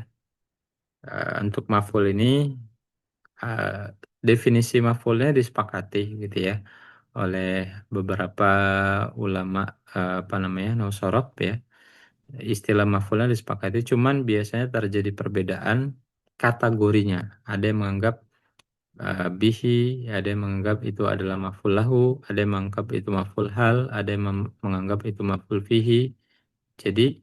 Untuk maf'ul ini eh, definisi maf'ulnya disepakati gitu ya oleh beberapa ulama apa namanya nausorof ya. Istilah maf'ulnya disepakati, cuman biasanya terjadi perbedaan kategorinya. Ada yang menganggap bihi, ada yang menganggap itu adalah maf'ul lahu, ada yang menganggap itu maf'ul hal, ada yang menganggap itu maf'ul fihi. Jadi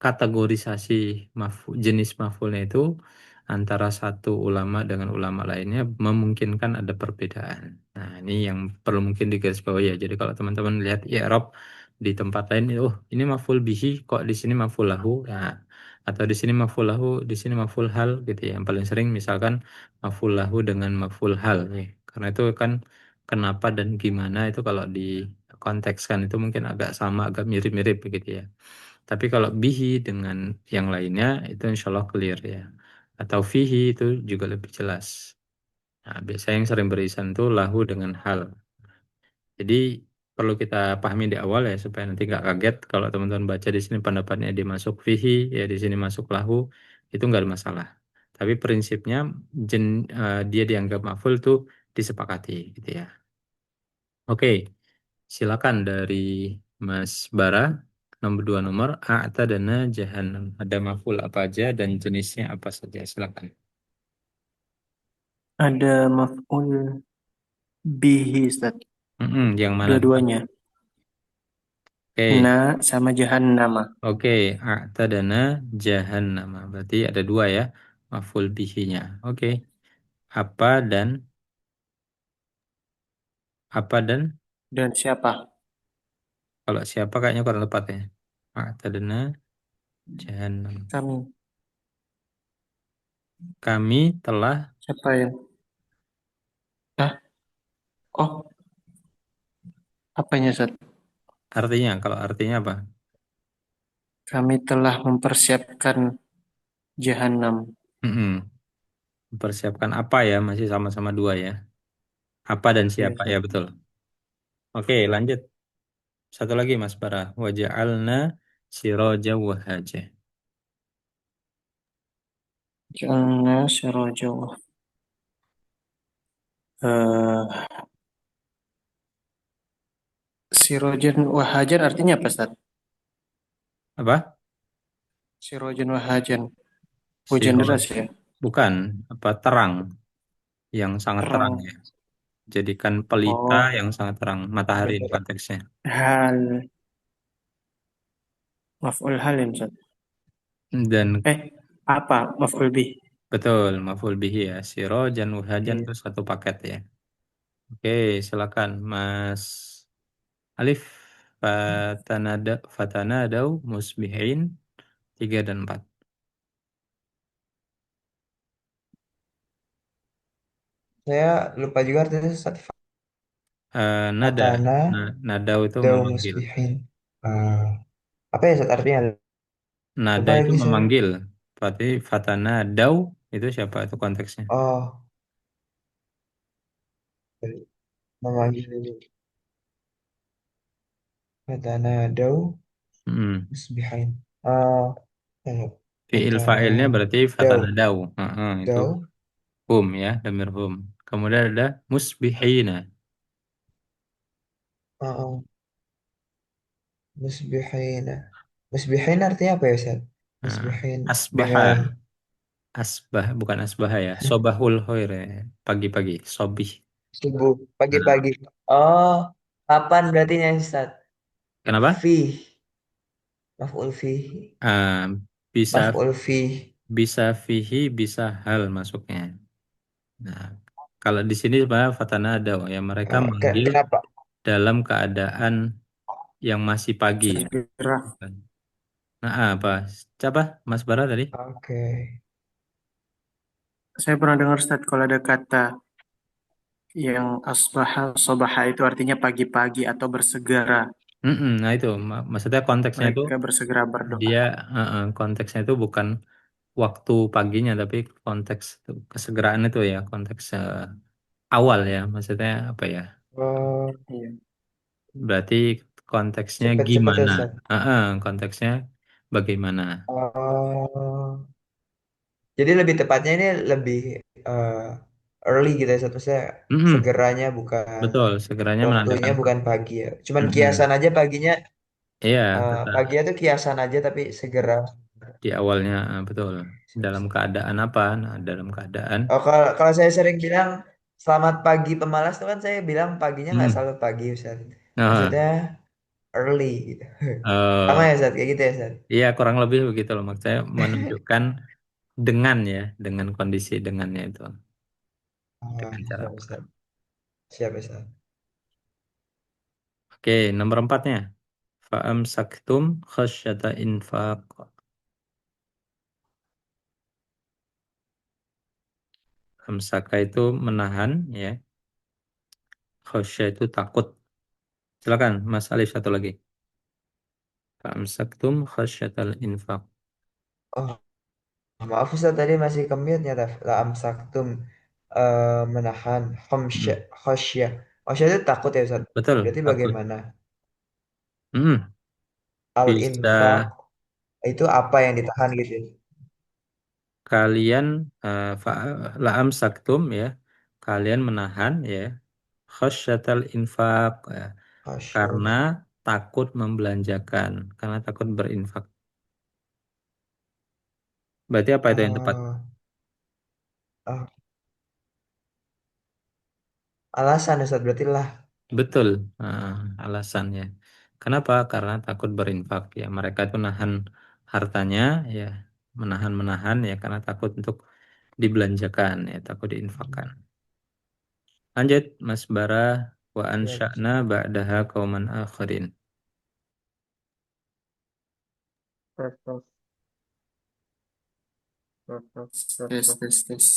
kategorisasi jenis maf'ulnya itu antara satu ulama dengan ulama lainnya memungkinkan ada perbedaan. Nah, ini yang perlu mungkin digarisbawahi ya. Jadi kalau teman-teman lihat i'rab di tempat lain, oh ini maf'ul bihi, kok di sini maf'ul lahu, nah, atau di sini maf'ul lahu, di sini maf'ul hal gitu ya. Yang paling sering misalkan maf'ul lahu dengan maf'ul hal ya. Karena itu kan kenapa dan gimana itu kalau dikontekskan itu mungkin agak sama, agak mirip-mirip begitu ya. Tapi kalau bihi dengan yang lainnya itu insya Allah clear ya. Atau fihi itu juga lebih jelas. Nah, biasanya yang sering beririsan itu lahu dengan hal. Jadi perlu kita pahami di awal ya supaya nanti nggak kaget kalau teman-teman baca di sini pendapatnya dia masuk fihi ya di sini masuk lahu, itu nggak ada masalah. Tapi prinsipnya dia dianggap maf'ul tuh disepakati gitu ya. Oke, silakan dari Mas Bara, nomor dua nomor a'tadana jahannam. Ada maf'ul apa aja dan jenisnya apa saja? Silakan. Ada maf'ul bihi, Ustaz. Yang mana dulu? Dua-duanya. Oke, Na sama jahannama. oke. A'tadana jahannam. Berarti ada dua ya, maf'ul bihinya. Oke. Apa dan apa dan Dan siapa? kalau siapa kayaknya kurang tepat ya. A'tadana jahannam. Kami. Kami telah, Siapa yang? Ah, oh, apanya, Ustaz? artinya kalau artinya apa? Kami telah mempersiapkan jahanam. Mm-mm. Mempersiapkan apa ya? Masih sama-sama dua ya. Apa dan Iya, siapa? Ya Ustaz. betul. Oke, lanjut. Satu lagi Mas Bara. Waja'alna siraja wahaja. Ja'alna siraja. Eh, Sirojan wahajan artinya apa, Ustaz? Apa? Sirojan wahajan. Hujan Siroj. deras ya. Bukan, apa terang, yang sangat terang Terang. ya. Jadikan pelita Oh, yang sangat terang, matahari ini Bener. konteksnya. hal. Maf'ul hal ya, Ustaz. Dan Eh, apa? Maf'ul bih. betul, maf'ul bihi ya. Sirojan wahajan Iya. itu satu paket ya. Oke, silakan Mas Alif. Fatanadau musbihin 3 dan 4. Saya lupa juga artinya Ustaz. Nada. Fatana Nadau itu dau memanggil. musbihin. Ah, apa ya Ustaz artinya? Nada Lupa itu lagi saya. memanggil. Berarti fatanadau itu siapa itu konteksnya? Oh, memanggil fatana dau Hmm. musbihin. Oh, eh, Fi'il fatana fa'ilnya berarti dau fatanadau. Heeh, itu dau. hum ya, damir hum. Kemudian ada musbihina. Oh, oh, musbihin. Musbihin artinya apa ya Ustaz? Nah, Musbihin asbaha. dengan Asbah, bukan asbah ya. Sobahul khair ya. Pagi-pagi. Sobih. subuh, Nah, pagi-pagi. Oh, kapan berarti ya Ustaz? kenapa? Fi, maf'ul fi, Ah, bisa maf'ul fi. bisa fihi bisa hal masuknya. Nah, kalau di sini sebenarnya fatana ada ya mereka manggil Kenapa? dalam keadaan yang masih pagi ya. Segera. Nah, apa? Siapa? Mas Bara tadi? Oke. Saya pernah dengar, Ustaz, kalau ada kata yang asbaha, sobaha itu artinya pagi-pagi atau bersegera. Mm-mm, nah itu maksudnya konteksnya itu Mereka bersegera berdoa. dia konteksnya itu bukan waktu paginya tapi konteks kesegeraan itu ya konteks awal ya maksudnya apa ya Oh, Iya. berarti konteksnya cepet-cepet ya gimana. Ustaz. Konteksnya bagaimana. Oh, jadi lebih tepatnya ini lebih eh, early gitu ya Ustaz. Maksudnya Mm-mm, segeranya bukan betul segeranya waktunya menandakan bukan pagi ya. Cuman mm-mm. kiasan aja paginya, Iya kata pagi itu kiasan aja tapi segera. di awalnya betul Siap, dalam siap. keadaan apa nah dalam keadaan Oh, kalau saya sering bilang selamat pagi pemalas tuh kan saya bilang paginya nggak mm. selalu pagi Ustaz. Nah, Maksudnya early gitu. Sama eh, ya Ustaz, kayak gitu ya Ustaz. iya kurang lebih begitu loh maksudnya menunjukkan dengan ya dengan kondisi dengannya itu Oh, dengan cara siap apa. Ustaz. Siap Ustaz. Oke nomor empatnya faam saktum khasyata infaq. Amsaka itu menahan ya khasya itu takut. Silakan Mas Alif satu lagi. Faam saktum khasyatal infaq. Oh, maaf Ustaz tadi masih kemute nyata. La amsaktum menahan Hmm, khasyah. Khasyah itu takut ya Ustaz. betul Berarti takut. bagaimana? Hmm, Al bisa infak itu apa yang ditahan gitu ya? kalian laam saktum ya kalian menahan ya khasyatal infak ya, karena Khasyah. takut membelanjakan karena takut berinfak berarti apa itu yang tepat Oh, oh, alasan Ustaz berarti lah. betul eh, alasannya kenapa karena takut berinfak ya mereka itu nahan hartanya ya menahan ya karena takut untuk dibelanjakan ya takut diinfakkan. Lanjut Mas Bara wa Siap, ansha'na siap. ba'daha qauman akharin. Tes, tes, tes.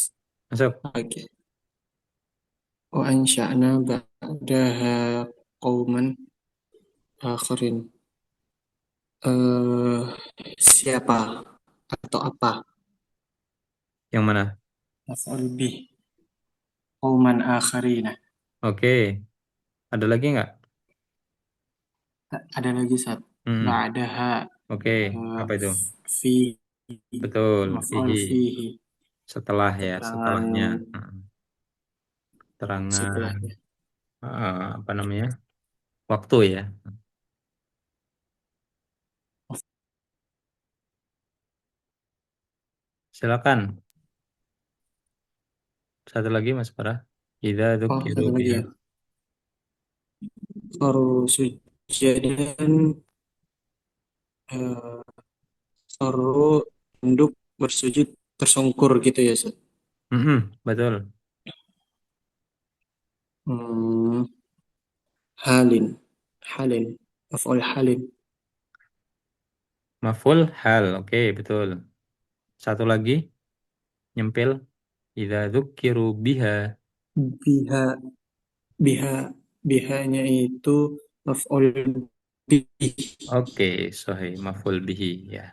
Masuk. Oke. Wa ansha'na ba'daha qauman akharin. Eh, siapa atau apa? Yang mana? Maf'ul bih. Qauman akharina. Oke. Ada lagi nggak? Ada lagi, Sat. Hmm. Ba'daha Oke. eh, Apa itu? fi Betul. maf'ul Fihi. fihi. Setelah ya, Keterangan setelahnya. Hmm. Terangan setelahnya. apa namanya? Waktu ya. Silakan. Satu lagi Mas Farah. Idza Oh, dzukiru satu lagi biha. ya. Soru sujadan, eh, soru tunduk bersujud tersungkur gitu ya, Ustaz. Betul. Hmm, halin, halin, af'al halin. Maf'ul hal. Oke, betul. Satu lagi nyempil. Idza dzukiru biha. Biha, biha, bihanya itu maf'ul bih. Oke, sahih. Maf'ul bihi ya.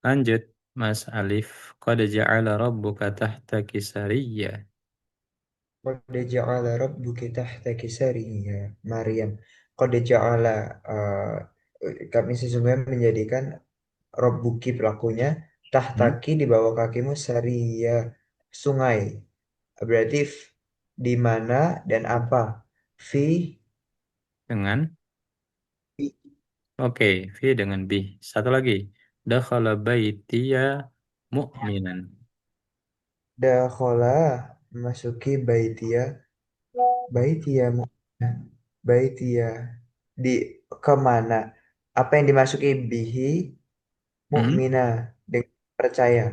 Lanjut, Mas Alif. Qad ja'ala rabbuka tahtaki sariyya. Qad ja'ala rabbuki tahtaki sariyya. Maryam. Qad ja'ala kami sesungguhnya menjadikan Rabbuki pelakunya Hmm? tahtaki di bawah kakimu sariyya sungai. Berarti di mana dan apa? Fi Dengan oke, fi dengan bi. Satu lagi. Dakhala baitiya mu'minan. dakhala masuki baitia baitia mu'mina. Baitia di kemana? Apa yang dimasuki bihi Hmm? mukmina dengan percaya.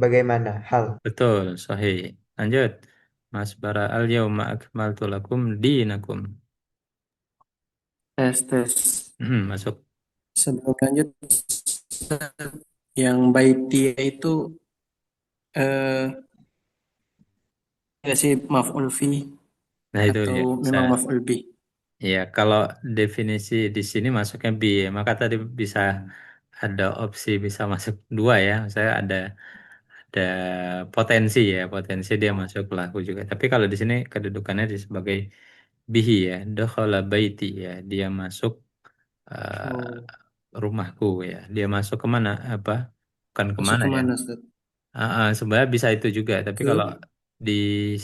Bagaimana hal? Betul, sahih. Lanjut. Mas Bara al-yawma akmaltu lakum dinakum. Tes, tes. Masuk. Sebelum lanjut, yang baitia itu eh ya sih maf'ul fi Nah, itu atau ya. memang maf'ul bih? Ya, kalau definisi di sini masuknya B, ya. Maka tadi bisa ada opsi bisa masuk dua ya. Saya ada potensi ya, potensi dia masuk pelaku juga. Tapi kalau di sini kedudukannya sebagai bihi ya, dakhala baiti ya, dia masuk Oh, rumahku ya. Dia masuk kemana? Apa? Bukan masuk kemana ya? kemana, Ustaz? Sebenarnya bisa itu juga, tapi Ke, kalau di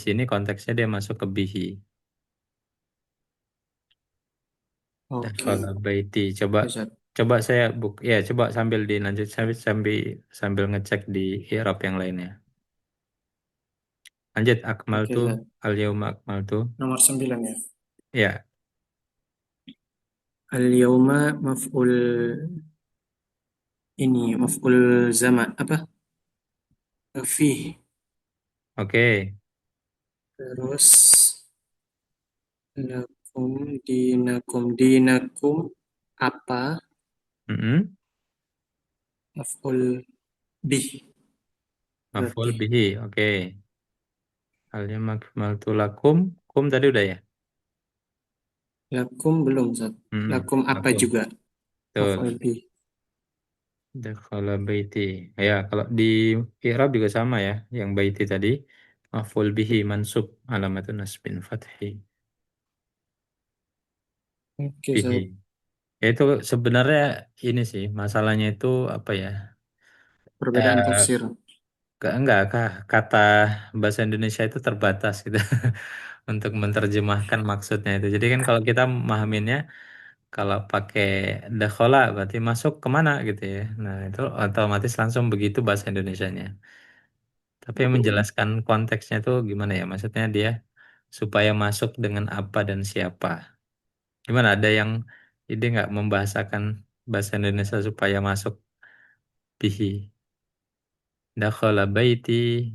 sini konteksnya dia masuk ke bihi. Dakhala oke, baiti. Coba oke, Ustaz. coba saya ya coba sambil dilanjut sambil sambil sambil ngecek di i'rab yang lainnya. Lanjut akmal Oke, tuh Ustaz. al yauma akmal tuh. Nomor 9 ya. Ya, Al-yauma maf'ul ini, maf'ul zaman apa? Fi. oke. Terus lakum dinakum, dinakum apa? Mm-mm. Maf'ul bih Maf'ul berarti. bihi. Oke. Al yauma akmaltu lakum. Kum tadi udah ya? Lakum belum, Ustaz. Lakum apa Lakum. juga? Maf'ul Betul. bih. Dakhala baiti. Ya, kalau di i'rab juga sama ya. Yang baiti tadi maf'ul bihi mansub alamatun nasbin fathi Oke, bihi. Ustaz. Ya itu sebenarnya ini sih masalahnya itu apa ya? Perbedaan Eh, tafsir. enggak kah kata bahasa Indonesia itu terbatas gitu untuk menerjemahkan maksudnya itu. Jadi kan kalau kita memahaminnya kalau pakai dakhala berarti masuk kemana gitu ya. Nah itu otomatis langsung begitu bahasa Indonesianya. Tapi yang menjelaskan konteksnya itu gimana ya? Maksudnya dia supaya masuk dengan apa dan siapa. Gimana? Ada yang ide nggak membahasakan bahasa Indonesia supaya masuk bihi? Dakhala baiti,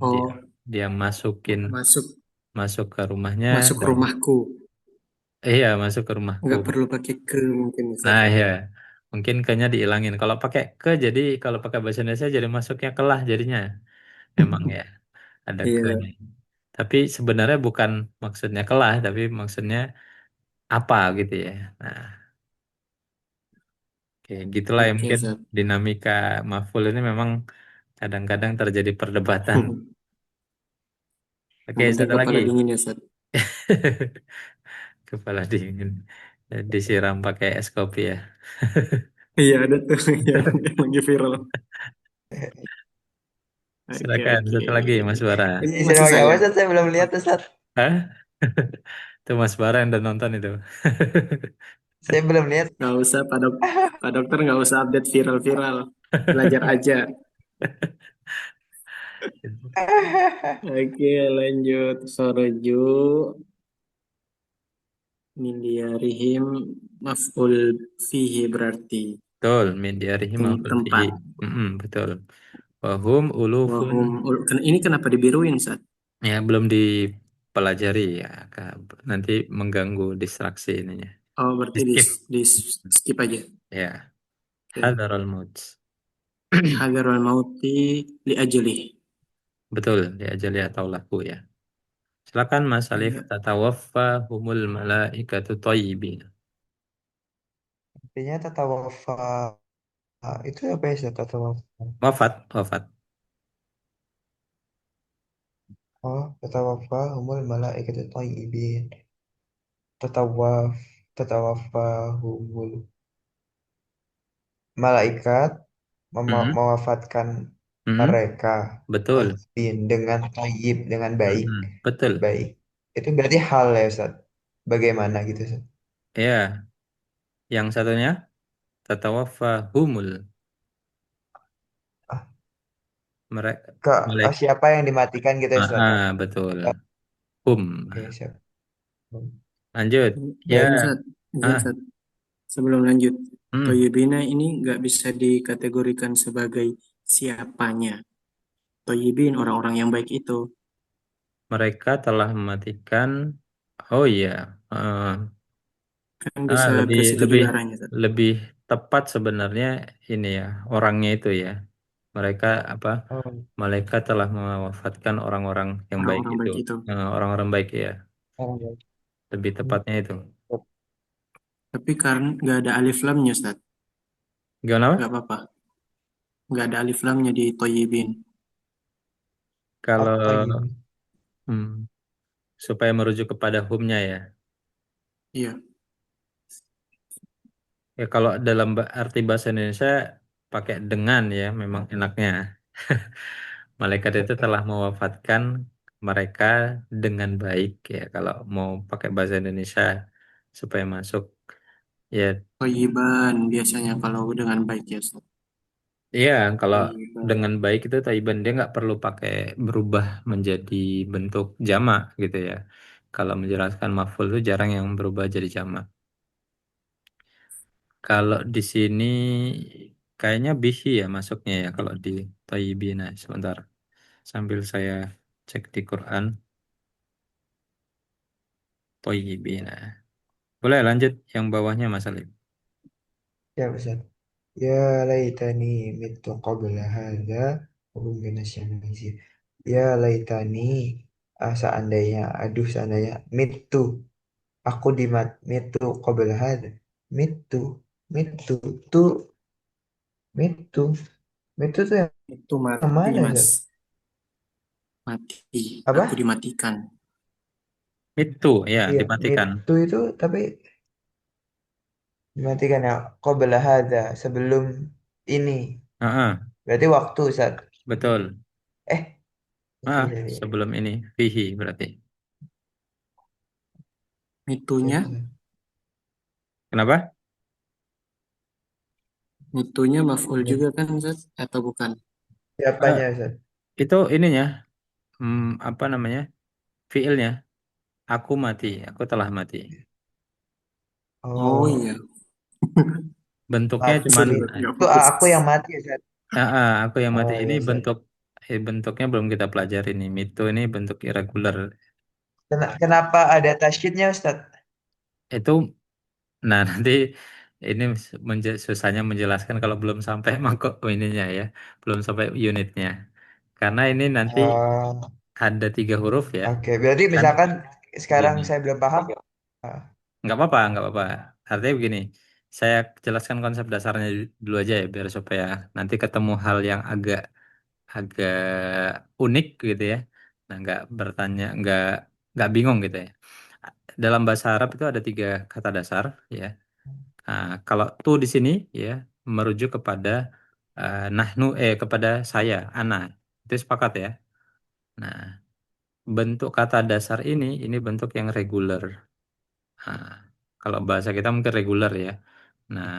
dia Oh, dia masukin masuk masuk ke rumahnya masuk dan rumahku. iya masuk ke rumahku. Nggak perlu pakai ke mungkin, Ustaz. Nah ya mungkin kayaknya dihilangin. Kalau pakai ke jadi kalau pakai bahasa Indonesia jadi masuknya kelah jadinya. Memang ya ada Iya, ke-nya. Tapi sebenarnya bukan maksudnya kelah tapi maksudnya apa gitu ya. Nah kayak gitulah ya oke, mungkin Ustaz. dinamika maf'ul ini memang kadang-kadang terjadi perdebatan. Oke Yang penting satu lagi. kepala dingin ya, Ustaz. Kepala dingin. Disiram pakai es kopi ya. Iya, ada tuh yang lagi viral. Oke, Silakan oke. satu lagi Mas Bara. Ini Bisa masih pakai apa saya. Ustaz? Saya belum lihat Ustaz. Hah? Itu Mas Bara yang udah nonton itu. Saya belum lihat. Nggak usah, Pak Dokter nggak usah update viral-viral. Belajar aja. Oke, lanjut. Soroju, Mindiarihim, maf'ul fihi berarti. Betul, min diarihi maf'ul fihi. Tempat. Mm-mm, betul. Wahum ulufun. Wahum, ini kenapa dibiruin, Sat? Ya, belum dipelajari ya. Nanti mengganggu distraksi ininya. Oh, Di berarti skip. di skip aja. Ya, Oke. hadarul maut. Hadarul mauti li ajli. Betul, diajali atau laku ya. Silakan Mas Alif. Iya. Tatawaffa humul malaikatu thayyibin. Artinya tatawafa itu apa ya Ustaz? Tatawafa. Wafat, wafat. Oh, tatawafa humul malaikatu thayyibin. Tatawaf, tatawafa humul malaikat Mm-mm, mewafatkan mm-mm, mereka betul. thayyibin dengan thayyib dengan baik. Mm-mm, betul. Baik. Itu berarti hal ya Ustaz. Bagaimana gitu Ustaz? Ya, yang satunya tatawaffa humul Ah, mereka ke malaik. siapa yang dimatikan gitu ya Ustaz? Betul. Hum. Oke, siap. Lanjut. Ya, Izin, Sat. Izin, ah, Sat. Sebelum lanjut. hmm. Toyibina ini nggak bisa dikategorikan sebagai siapanya. Toyibin, orang-orang yang baik itu. Mereka telah mematikan. Oh iya, eh, Kan bisa lebih ke situ lebih juga arahnya, Sat. lebih tepat sebenarnya ini ya orangnya itu ya. Mereka apa? Oh, Malaikat telah mewafatkan orang-orang yang baik Orang-orang itu. baik itu. Orang-orang baik ya. orang baik. Lebih tepatnya itu. Tapi karena nggak ada alif lamnya, Sat. Gimana, Nggak Pak? apa-apa. Nggak ada alif lamnya di Toyibin. Kalau Atau ini. hmm, supaya merujuk kepada humnya ya. Iya. Ya kalau dalam arti bahasa Indonesia pakai dengan ya memang enaknya. Malaikat itu telah mewafatkan mereka dengan baik ya kalau mau pakai bahasa Indonesia supaya masuk ya. Toyiban biasanya kalau dengan baik ya, Sat. Iya, kalau Toyiban. dengan baik itu Taiban dia nggak perlu pakai berubah menjadi bentuk jamak gitu ya. Kalau menjelaskan maf'ul itu jarang yang berubah jadi jamak. Kalau di sini kayaknya bihi ya masuknya ya kalau di Taibina. Sebentar, sambil saya cek di Quran. Taibina. Boleh lanjut yang bawahnya Mas Alim. Ya Ustaz. Ya laitani mitu qabla hadza wa kuntu minasyan nasihin. Ya laitani seandainya aduh seandainya mitu aku mitu qabla hadza. Mitu mitu tuh mitu mitu tuh Itu yang mati, mana Mas. Ustaz? Mati. Aku Apa? dimatikan. Itu ya Iya, dimatikan. mitu itu tapi dimatikan ya qabla hadza sebelum ini. Ah, Berarti waktu Ustaz. betul. Eh, iya, iya, iya. Sebelum ini fihi berarti. Mitunya, Siap, siap. Kenapa? mitunya maf'ul Iya. juga kan, Zat? Atau bukan? Eh, Siapanya Ustaz? itu ininya apa namanya? Fiilnya. Aku mati, aku telah mati. Oh Oh, iya, Bentuknya mati. sorry, cuman Zat. Nggak Itu fokus. aku yang mati ya Ustaz? aku yang mati Oh ini iya Ustaz. bentuknya belum kita pelajari nih. Mito ini bentuk irregular. Kenapa ada tasydidnya Ustaz? Itu nah nanti ini susahnya menjelaskan kalau belum sampai mangkok ininya ya, belum sampai unitnya. Karena ini nanti Oh, ada 3 huruf ya, oke. Berarti kan? misalkan sekarang Gini, saya belum paham. Ah, nggak apa-apa, nggak apa-apa. Artinya begini, saya jelaskan konsep dasarnya dulu aja ya, biar supaya nanti ketemu hal yang agak agak unik gitu ya. Nah, nggak bingung gitu ya. Dalam bahasa Arab itu ada 3 kata dasar ya. Nah, kalau tu di sini ya merujuk kepada nahnu kepada saya, ana. Itu sepakat ya. Nah, bentuk kata dasar ini bentuk yang reguler. Nah, kalau bahasa kita mungkin reguler ya. Nah,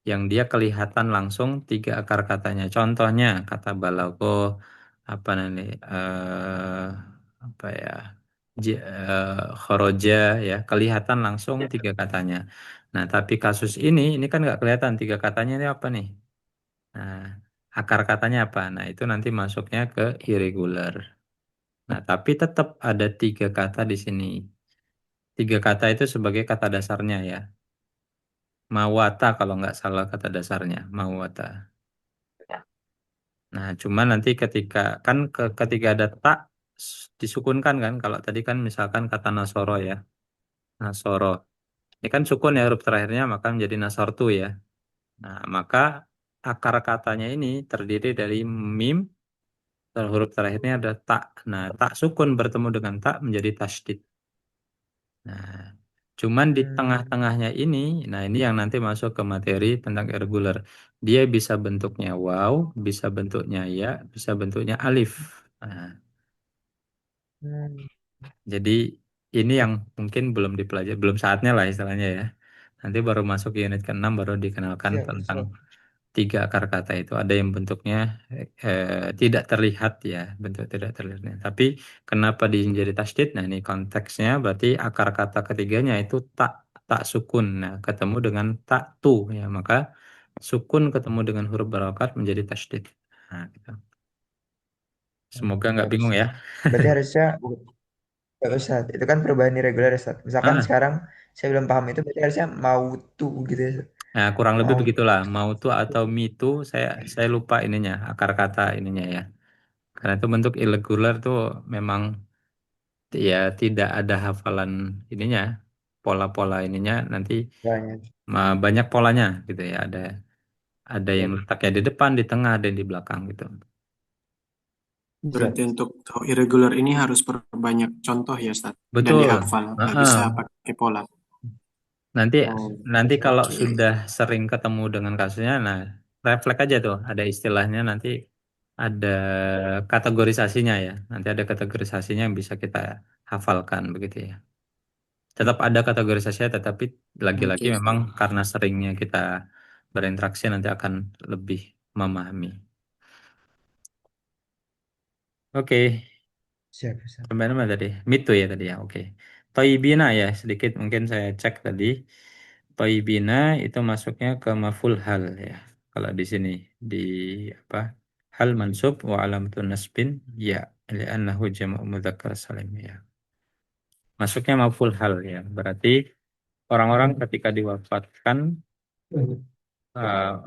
yang dia kelihatan langsung tiga akar katanya. Contohnya kata balago, apa nih, apa ya, khoroja ya, kelihatan langsung tiga katanya. Nah, tapi kasus ini kan nggak kelihatan tiga katanya ini apa nih. Nah, akar katanya apa? Nah, itu nanti masuknya ke irregular. Nah, tapi tetap ada tiga kata di sini. Tiga kata itu sebagai kata dasarnya ya. Mawata kalau nggak salah kata dasarnya. Mawata. Nah, cuman nanti ketika ada tak disukunkan kan. Kalau tadi kan misalkan kata Nasoro ya. Nasoro. Ini kan sukun ya huruf terakhirnya maka menjadi Nasortu ya. Nah, maka akar katanya ini terdiri dari mim, dan huruf terakhirnya ada tak. Nah, tak sukun bertemu dengan tak menjadi tasydid. Nah, cuman di Hmm. tengah-tengahnya ini, nah ini yang nanti masuk ke materi tentang irregular. Dia bisa bentuknya waw, bisa bentuknya ya, bisa bentuknya alif. Nah, Hmm. jadi ini yang mungkin belum dipelajari, belum saatnya lah istilahnya ya. Nanti baru masuk unit ke-6 baru dikenalkan Siap, tentang siap. tiga akar kata itu. Ada yang bentuknya tidak terlihat ya, bentuk tidak terlihatnya. Tapi kenapa dia menjadi tasdid? Nah, ini konteksnya berarti akar kata ketiganya itu tak tak sukun. Nah, ketemu dengan tak tu ya, maka sukun ketemu dengan huruf barokat menjadi tasdid. Nah, gitu. Semoga nggak Siap, bingung ya. siap. Berarti harusnya ya Ustaz, itu kan perubahan irregular Ustaz. Misalkan Ah, sekarang saya belum paham itu berarti harusnya mau tuh gitu ya. Ustaz. nah, kurang lebih Mau begitulah. Mau tu atau mi tu, saya lupa ininya, akar kata ininya ya. Karena itu bentuk irregular tuh memang ya tidak ada hafalan ininya, pola-pola ininya nanti banyak. banyak polanya gitu ya. Ada yang letaknya di depan, di tengah, ada yang di belakang gitu. Siap. Berarti untuk tahu irregular ini harus perbanyak contoh ya, Ustaz. Dan Betul. dihafal, nggak bisa Heeh. pakai pola. Nanti Oh, nanti kalau oke. sudah sering ketemu dengan kasusnya, nah refleks aja tuh. Ada istilahnya nanti ada kategorisasinya ya. Nanti ada kategorisasinya yang bisa kita hafalkan begitu ya. Tetap ada kategorisasinya, tetapi lagi-lagi Oke, memang Ustaz. karena seringnya kita berinteraksi nanti akan lebih memahami. Oke, Siap, Ustaz. sampai mana tadi? Mitu ya tadi ya. Oke. Toibina ya, sedikit mungkin saya cek tadi. Toibina itu masuknya ke maful hal ya. Kalau di sini di apa? Hal mansub wa alamatun nasbin ya li'annahu jama'u mudzakkar salim ya. Masuknya maful hal ya. Berarti orang-orang ketika diwafatkan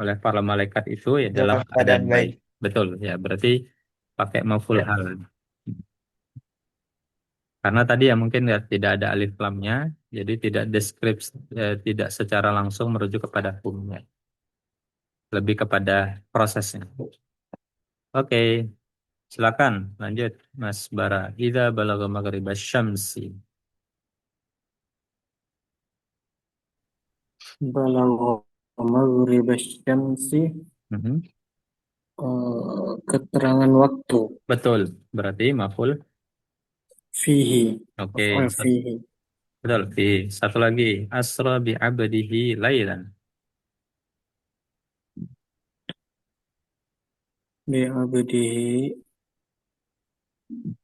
oleh para malaikat itu ya dalam Dalam keadaan keadaan baik. baik. Betul ya, berarti pakai maf'ul hal. Karena tadi ya mungkin ya tidak ada alif lamnya, jadi tidak deskripsi, tidak secara langsung merujuk kepada hukumnya, lebih kepada prosesnya. Oke, silakan lanjut Mas Bara. Idza balagha maghribasy syamsi. Balagha maghrib syamsi, Mhm. keterangan waktu. Betul, berarti maf'ul. Fihi. Oke, Maf'ul fihi. betul. Satu lagi, asra bi abdihi lailan. Bi abdihi.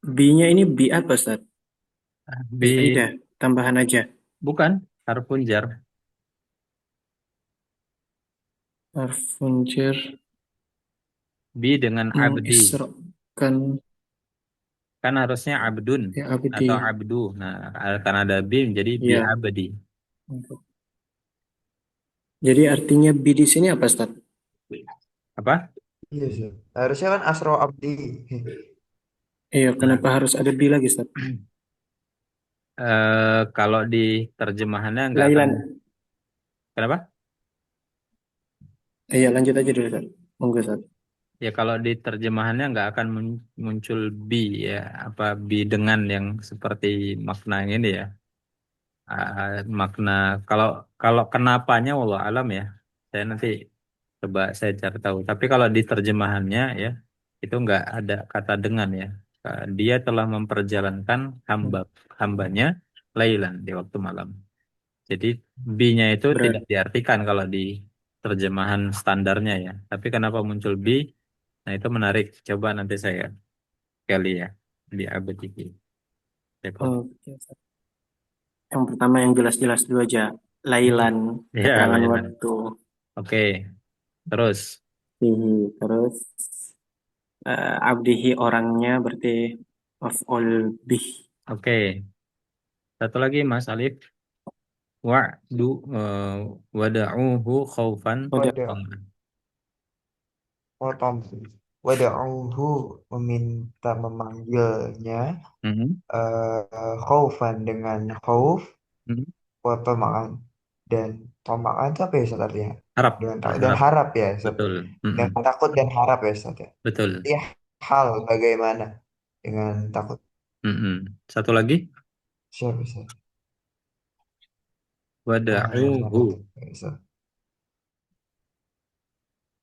B-nya ini bi apa, Ustaz? Bi Zaidah, tambahan aja. bukan harfun jar. Harfun jar Bi dengan abdi. mengisrokan Kan harusnya abdun ya atau abdi. abdu. Nah, karena ada bim jadi bi Ya. abdi. Jadi artinya bi di sini apa, Ustaz? Apa? Iya, Ustaz. Harusnya kan Asro Abdi. Iya, Nah, kenapa harus ada bi lagi, Ustaz? kalau di terjemahannya nggak akan. Lailan. Kenapa? Iya, lanjut aja dulu, Ustaz. Monggo, Ustaz. Ya kalau di terjemahannya nggak akan muncul bi ya, apa bi dengan yang seperti makna yang ini ya. Makna kalau kalau kenapanya wallah alam ya. Saya nanti coba saya cari tahu. Tapi kalau di terjemahannya ya itu nggak ada kata dengan ya. Dia telah memperjalankan Hmm. hambanya Lailan di waktu malam. Jadi B-nya itu tidak Berat. diartikan kalau di terjemahan standarnya ya. Tapi kenapa muncul B? Nah itu menarik. Coba nanti saya kali ya di ABCD report. Oke. Yang pertama yang jelas-jelas dulu aja. Lailan, Ya, keterangan Lailan. waktu. Oke, terus. Terus abdihi orangnya berarti of all bih. Oke, satu lagi Mas Alif. Wa'du wada'uhu khaufan Pada Wada, tama'an. Watam, wada'uhu meminta memanggilnya, Mhm, khaufan dengan khauf, mhm. wa tama'an, dan tama'an itu apa ya Ustaz artinya? Harap, Dengan dan berharap. harap ya Ustaz. Betul. Mhm, Dengan takut dan harap ya Ustaz ya. betul. Iya, hal bagaimana dengan takut? Mhm. Satu lagi. Siapa Ustaz? Wada'uhu. Mana tuh Ustaz?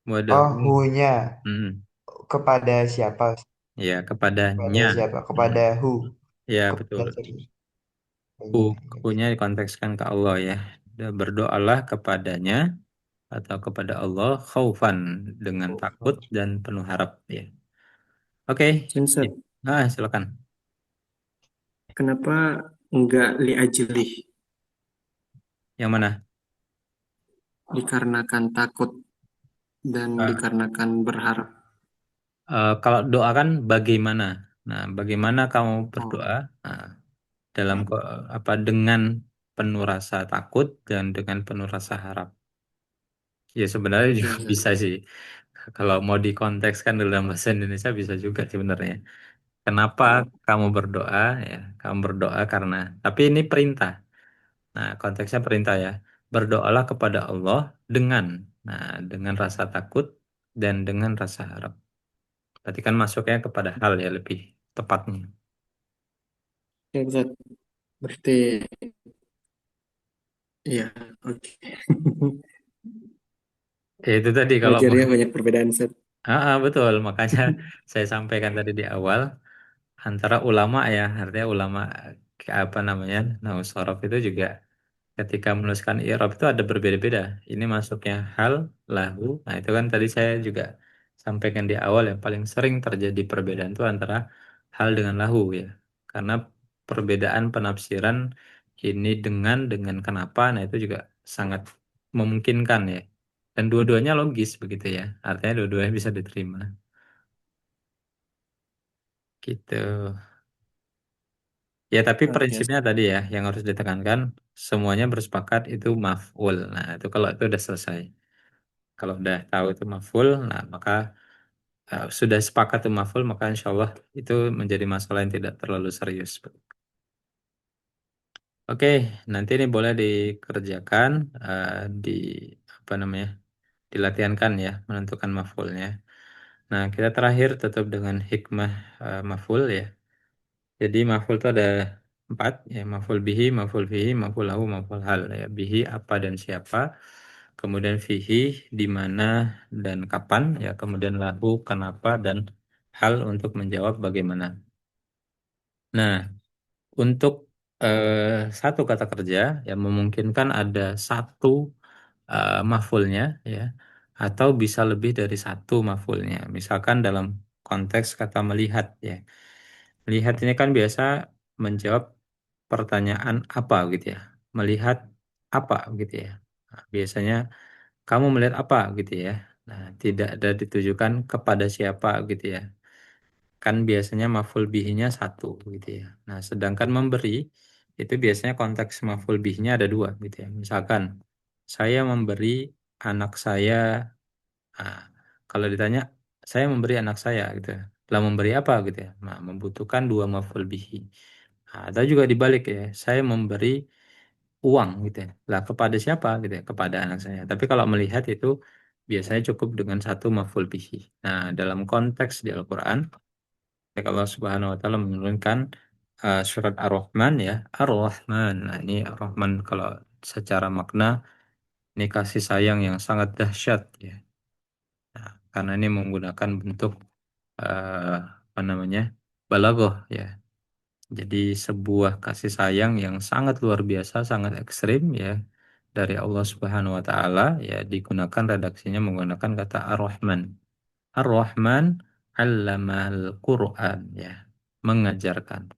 Oh, Wada'uhu. hu-nya Mhm. kepada siapa? Ya, Kepada kepadanya. siapa? Mhm. Kepada hu. Ya, Kepada betul. siapa? Hu, Iya, iya. nya dikontekskan ke Allah ya. Dan berdoalah kepadanya atau kepada Allah khaufan dengan takut dan penuh harap ya. Oke. Sensat. Silakan. Kenapa enggak li ajlih Yang mana? dikarenakan takut dan Ah, dikarenakan berharap? kalau doa kan bagaimana? Nah, bagaimana kamu Oh, berdoa? Nah, dalam apa dengan penuh rasa takut dan dengan penuh rasa harap. Ya sebenarnya oke, juga Ustaz. bisa sih. Kalau mau dikontekskan dalam bahasa Indonesia bisa juga sebenarnya. Kenapa kamu berdoa? Ya, kamu berdoa karena. Tapi ini perintah. Nah, konteksnya perintah ya. Berdoalah kepada Allah dengan, nah, dengan rasa takut dan dengan rasa harap. Berarti kan masuknya kepada hal ya lebih tepatnya. Oke, Ustaz. Berarti ya, oke. Ya, itu tadi kalau Wajar ya banyak perbedaan, Ustaz. betul. Makanya saya sampaikan tadi di awal antara ulama ya, artinya ulama apa namanya, Nausorof itu juga ketika menuliskan i'rab itu ada berbeda-beda. Ini masuknya hal, lahu. Nah, itu kan tadi saya juga sampaikan di awal yang paling sering terjadi perbedaan itu antara hal dengan lahu ya. Karena perbedaan penafsiran ini dengan kenapa, nah itu juga sangat memungkinkan ya. Dan dua-duanya logis begitu ya. Artinya dua-duanya bisa diterima. Gitu. Ya, tapi Oke, prinsipnya Ustaz. tadi ya, yang harus ditekankan, semuanya bersepakat itu maf'ul. Nah, itu kalau itu udah selesai. Kalau udah tahu itu maf'ul, nah maka sudah sepakat itu maf'ul, maka insya Allah itu menjadi masalah yang tidak terlalu serius. Oke, nanti ini boleh dikerjakan di apa namanya, dilatihankan ya, menentukan maf'ulnya. Nah, kita terakhir tutup dengan hikmah maf'ul ya. Jadi maf'ul itu ada empat ya, maf'ul bihi, maf'ul fihi, maf'ul lahu, maf'ul hal ya. Bihi apa dan siapa, kemudian fihi di mana dan kapan ya, kemudian lahu kenapa dan hal untuk menjawab bagaimana. Nah, untuk satu kata kerja yang memungkinkan ada satu maf'ulnya ya, atau bisa lebih dari satu maf'ulnya. Misalkan dalam konteks kata melihat ya. Melihat ini kan biasa menjawab pertanyaan apa gitu ya. Melihat apa gitu ya. Nah, biasanya kamu melihat apa gitu ya. Nah, tidak ada ditujukan kepada siapa gitu ya. Kan biasanya maf'ul bihinya satu gitu ya. Nah, sedangkan memberi itu biasanya konteks maf'ul bihinya ada dua gitu ya. Misalkan saya memberi anak saya. Nah, kalau ditanya saya memberi anak saya gitu ya. Lah memberi apa gitu ya. Nah, membutuhkan dua maf'ul bihi. Nah, atau juga dibalik ya. Saya memberi uang gitu ya. Lah kepada siapa gitu ya? Kepada anak saya. Tapi kalau melihat itu biasanya cukup dengan satu maf'ul bihi. Nah, dalam konteks di Al-Qur'an ketika Allah Subhanahu wa taala menurunkan surat Ar-Rahman ya. Ar-Rahman. Nah, ini Ar-Rahman kalau secara makna ini kasih sayang yang sangat dahsyat ya. Nah, karena ini menggunakan bentuk apa namanya, balaghah ya. Jadi sebuah kasih sayang yang sangat luar biasa, sangat ekstrim ya dari Allah Subhanahu wa taala ya, digunakan redaksinya menggunakan kata Ar-Rahman. Ar-Rahman 'allamal Qur'an ya. Mengajarkan,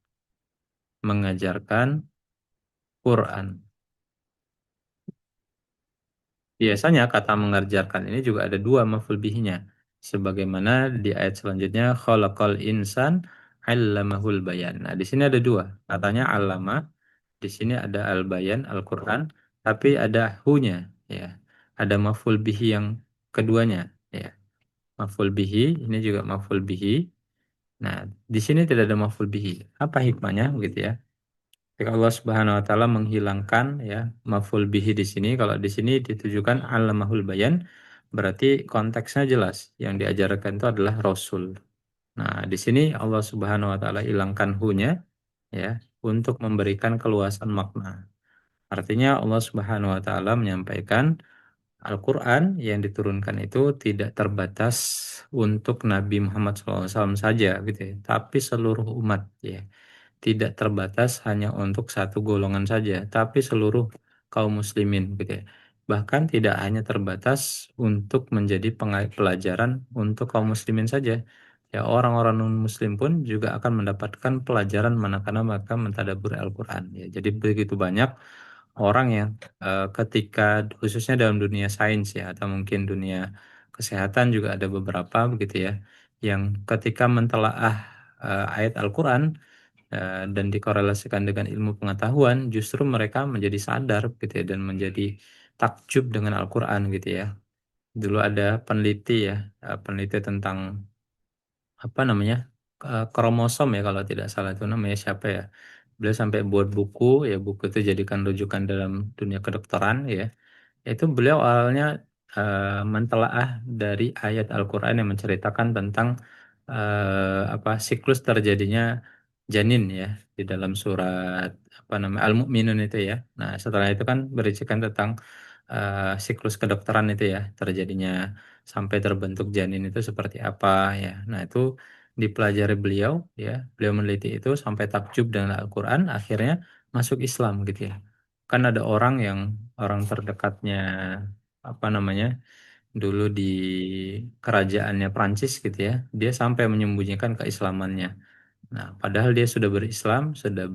mengajarkan Quran. Biasanya kata mengajarkan ini juga ada dua maf'ul bihnya. Sebagaimana di ayat selanjutnya khalaqal insan 'allamahul bayan. Nah, di sini ada dua. Katanya 'allama. Di sini ada al-bayan, Al-Quran, tapi ada hu-nya, ya. Ada maf'ul bihi yang keduanya, ya. Maf'ul bihi, ini juga maf'ul bihi. Nah, di sini tidak ada maf'ul bihi. Apa hikmahnya, gitu ya? Ketika Allah Subhanahu wa taala menghilangkan ya maf'ul bihi di sini, kalau di sini ditujukan alamahul bayan, berarti konteksnya jelas. Yang diajarkan itu adalah Rasul. Nah, di sini Allah Subhanahu wa taala hilangkan hu-nya ya untuk memberikan keluasan makna. Artinya Allah Subhanahu wa taala menyampaikan Al-Quran yang diturunkan itu tidak terbatas untuk Nabi Muhammad SAW saja gitu ya, tapi seluruh umat ya. Tidak terbatas hanya untuk satu golongan saja, tapi seluruh kaum muslimin gitu ya. Bahkan tidak hanya terbatas untuk menjadi pelajaran untuk kaum muslimin saja. Ya, orang-orang non-muslim pun juga akan mendapatkan pelajaran manakala mereka mentadabbur Al-Quran. Ya, jadi begitu banyak orang yang ketika khususnya dalam dunia sains ya atau mungkin dunia kesehatan juga ada beberapa begitu ya yang ketika mentelaah ayat Al-Quran dan dikorelasikan dengan ilmu pengetahuan justru mereka menjadi sadar gitu ya dan menjadi takjub dengan Al-Quran gitu ya. Dulu ada peneliti ya, peneliti tentang apa namanya, kromosom ya kalau tidak salah itu namanya siapa ya. Beliau sampai buat buku ya, buku itu jadikan rujukan dalam dunia kedokteran ya. Itu beliau awalnya mentelaah dari ayat Al-Quran yang menceritakan tentang apa siklus terjadinya janin ya di dalam surat apa namanya Al-Mu'minun itu ya. Nah, setelah itu kan berisikan tentang siklus kedokteran itu ya, terjadinya sampai terbentuk janin itu seperti apa ya. Nah, itu dipelajari beliau ya. Beliau meneliti itu sampai takjub dengan Al-Quran, akhirnya masuk Islam gitu ya. Kan ada orang yang orang terdekatnya apa namanya dulu di kerajaannya Prancis gitu ya, dia sampai menyembunyikan keislamannya. Nah, padahal dia sudah berislam, sudah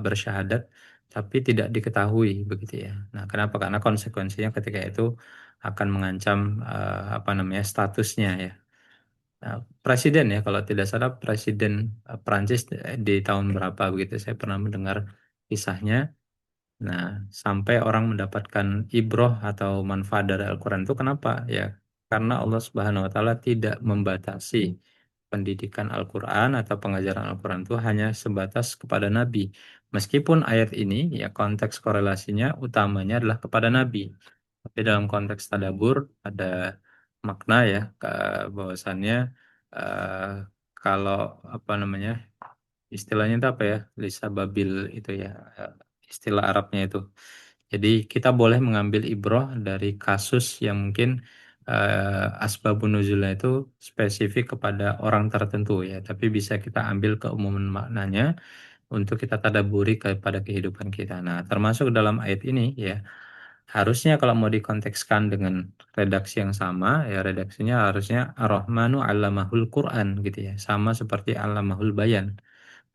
bersyahadat, tapi tidak diketahui begitu ya. Nah, kenapa? Karena konsekuensinya ketika itu akan mengancam apa namanya statusnya ya. Nah, presiden ya, kalau tidak salah presiden Prancis di tahun berapa begitu, saya pernah mendengar kisahnya. Nah, sampai orang mendapatkan ibroh atau manfaat dari Al-Quran itu kenapa? Ya, karena Allah Subhanahu wa taala tidak membatasi pendidikan Al-Quran atau pengajaran Al-Quran itu hanya sebatas kepada Nabi. Meskipun ayat ini ya konteks korelasinya utamanya adalah kepada Nabi. Tapi dalam konteks tadabur ada makna ya bahwasannya eh, kalau apa namanya istilahnya itu apa ya Lisa Babil itu ya eh, istilah Arabnya itu. Jadi kita boleh mengambil ibroh dari kasus yang mungkin asbabun nuzulnya itu spesifik kepada orang tertentu ya, tapi bisa kita ambil keumuman maknanya untuk kita tadaburi kepada kehidupan kita. Nah, termasuk dalam ayat ini ya, harusnya kalau mau dikontekskan dengan redaksi yang sama ya redaksinya harusnya Ar-Rahmanu 'allamahul Qur'an gitu ya, sama seperti 'allamahul bayan.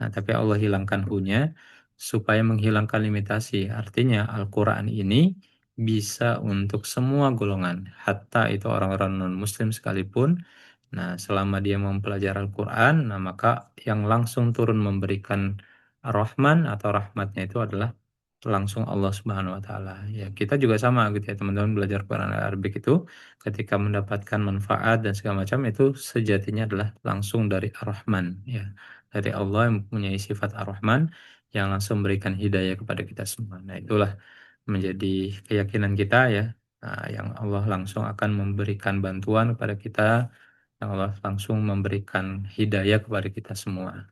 Nah, tapi Allah hilangkan hu-nya supaya menghilangkan limitasi. Artinya Al-Quran ini bisa untuk semua golongan, hatta itu orang-orang non-Muslim sekalipun. Nah, selama dia mempelajari Al-Quran, nah maka yang langsung turun memberikan rahman atau rahmatnya itu adalah langsung Allah Subhanahu wa taala. Ya, kita juga sama gitu ya, teman-teman belajar Quran Arabik itu ketika mendapatkan manfaat dan segala macam itu sejatinya adalah langsung dari Ar-Rahman ya. Dari Allah yang mempunyai sifat Ar-Rahman yang langsung memberikan hidayah kepada kita semua. Nah, itulah menjadi keyakinan kita ya. Nah, yang Allah langsung akan memberikan bantuan kepada kita, yang Allah langsung memberikan hidayah kepada kita semua.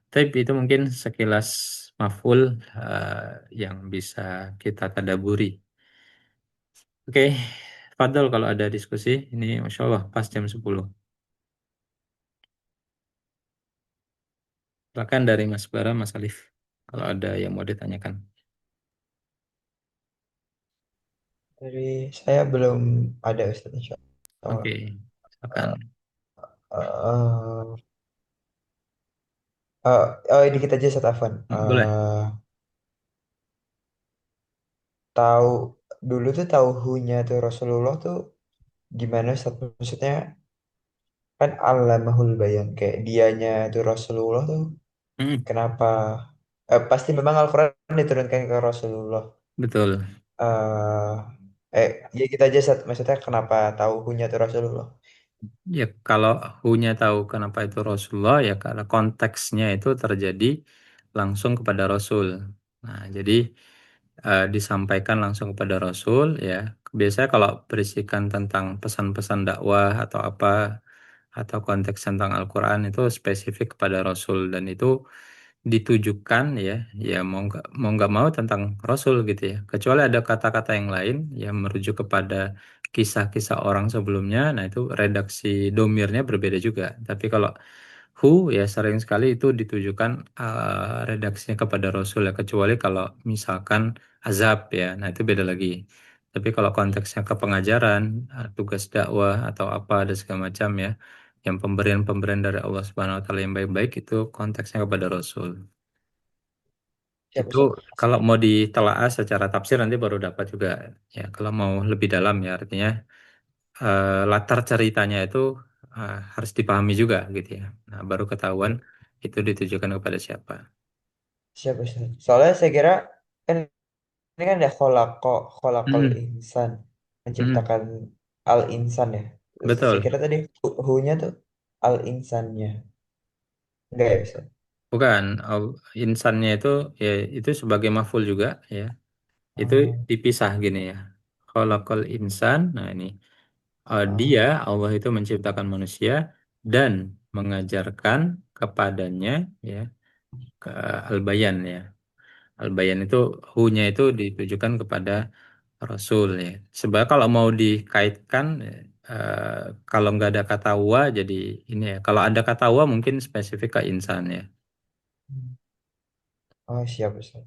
Tapi itu mungkin sekilas maf'ul yang bisa kita tadaburi. Oke, Fadol kalau ada diskusi, ini Masya Allah pas jam 10. Silakan dari Mas Bara, Mas Alif, kalau ada yang mau ditanyakan. Dari saya belum ada Ustaz, insya Allah. Oke, silakan. Eh, oh, dikit aja Ustaz Afwan. Boleh. Tahu dulu tuh tauhunya tuh Rasulullah tuh gimana Ustaz? Maksudnya kan Allamahul Bayan kayak dianya tuh Rasulullah tuh Hmm, kenapa pasti memang Al-Quran diturunkan ke Rasulullah. betul. eh ya kita aja Ustaz. Maksudnya kenapa tauhunya tuh Rasulullah? Ya, kalau Hu-nya tahu kenapa itu Rasulullah, ya karena konteksnya itu terjadi langsung kepada Rasul. Nah, jadi disampaikan langsung kepada Rasul, ya. Biasanya kalau berisikan tentang pesan-pesan dakwah atau apa, atau konteks tentang Al-Quran itu spesifik kepada Rasul, dan itu ditujukan, ya mau nggak mau tentang Rasul gitu ya. Kecuali ada kata-kata yang lain yang merujuk kepada kisah-kisah orang sebelumnya, nah itu redaksi domirnya berbeda juga. Tapi kalau who, ya sering sekali itu ditujukan redaksinya kepada Rasul ya, kecuali kalau misalkan azab ya, nah itu beda lagi. Tapi kalau konteksnya ke pengajaran, tugas dakwah atau apa ada segala macam ya, yang pemberian-pemberian dari Allah Subhanahu wa taala yang baik-baik itu konteksnya kepada Rasul. Siap Itu Ustaz. kalau mau ditelaah secara tafsir nanti baru dapat juga ya. Kalau mau lebih dalam ya artinya latar ceritanya itu harus dipahami juga gitu ya. Nah, baru ketahuan itu ditujukan kepada siapa. Siap Ustaz. Soalnya saya kira kan ini kan ada kholakol Hmm, insan hmm, menciptakan al insan ya. Saya betul. kira tadi hu-nya tuh al insannya. Enggak ya Ustaz? Bukan insannya itu ya itu sebagai maf'ul juga ya. Itu Oh, dipisah gini ya. Khalaqal insan. Nah, ini oh, dia Allah itu menciptakan manusia dan mengajarkan kepadanya ya ke al-bayan ya. Al-bayan itu hu-nya itu ditujukan kepada Rasul ya. Sebenarnya kalau mau dikaitkan kalau nggak ada kata wa jadi ini ya. Kalau ada kata wa mungkin spesifik ke insan ya. oh siap Ustaz.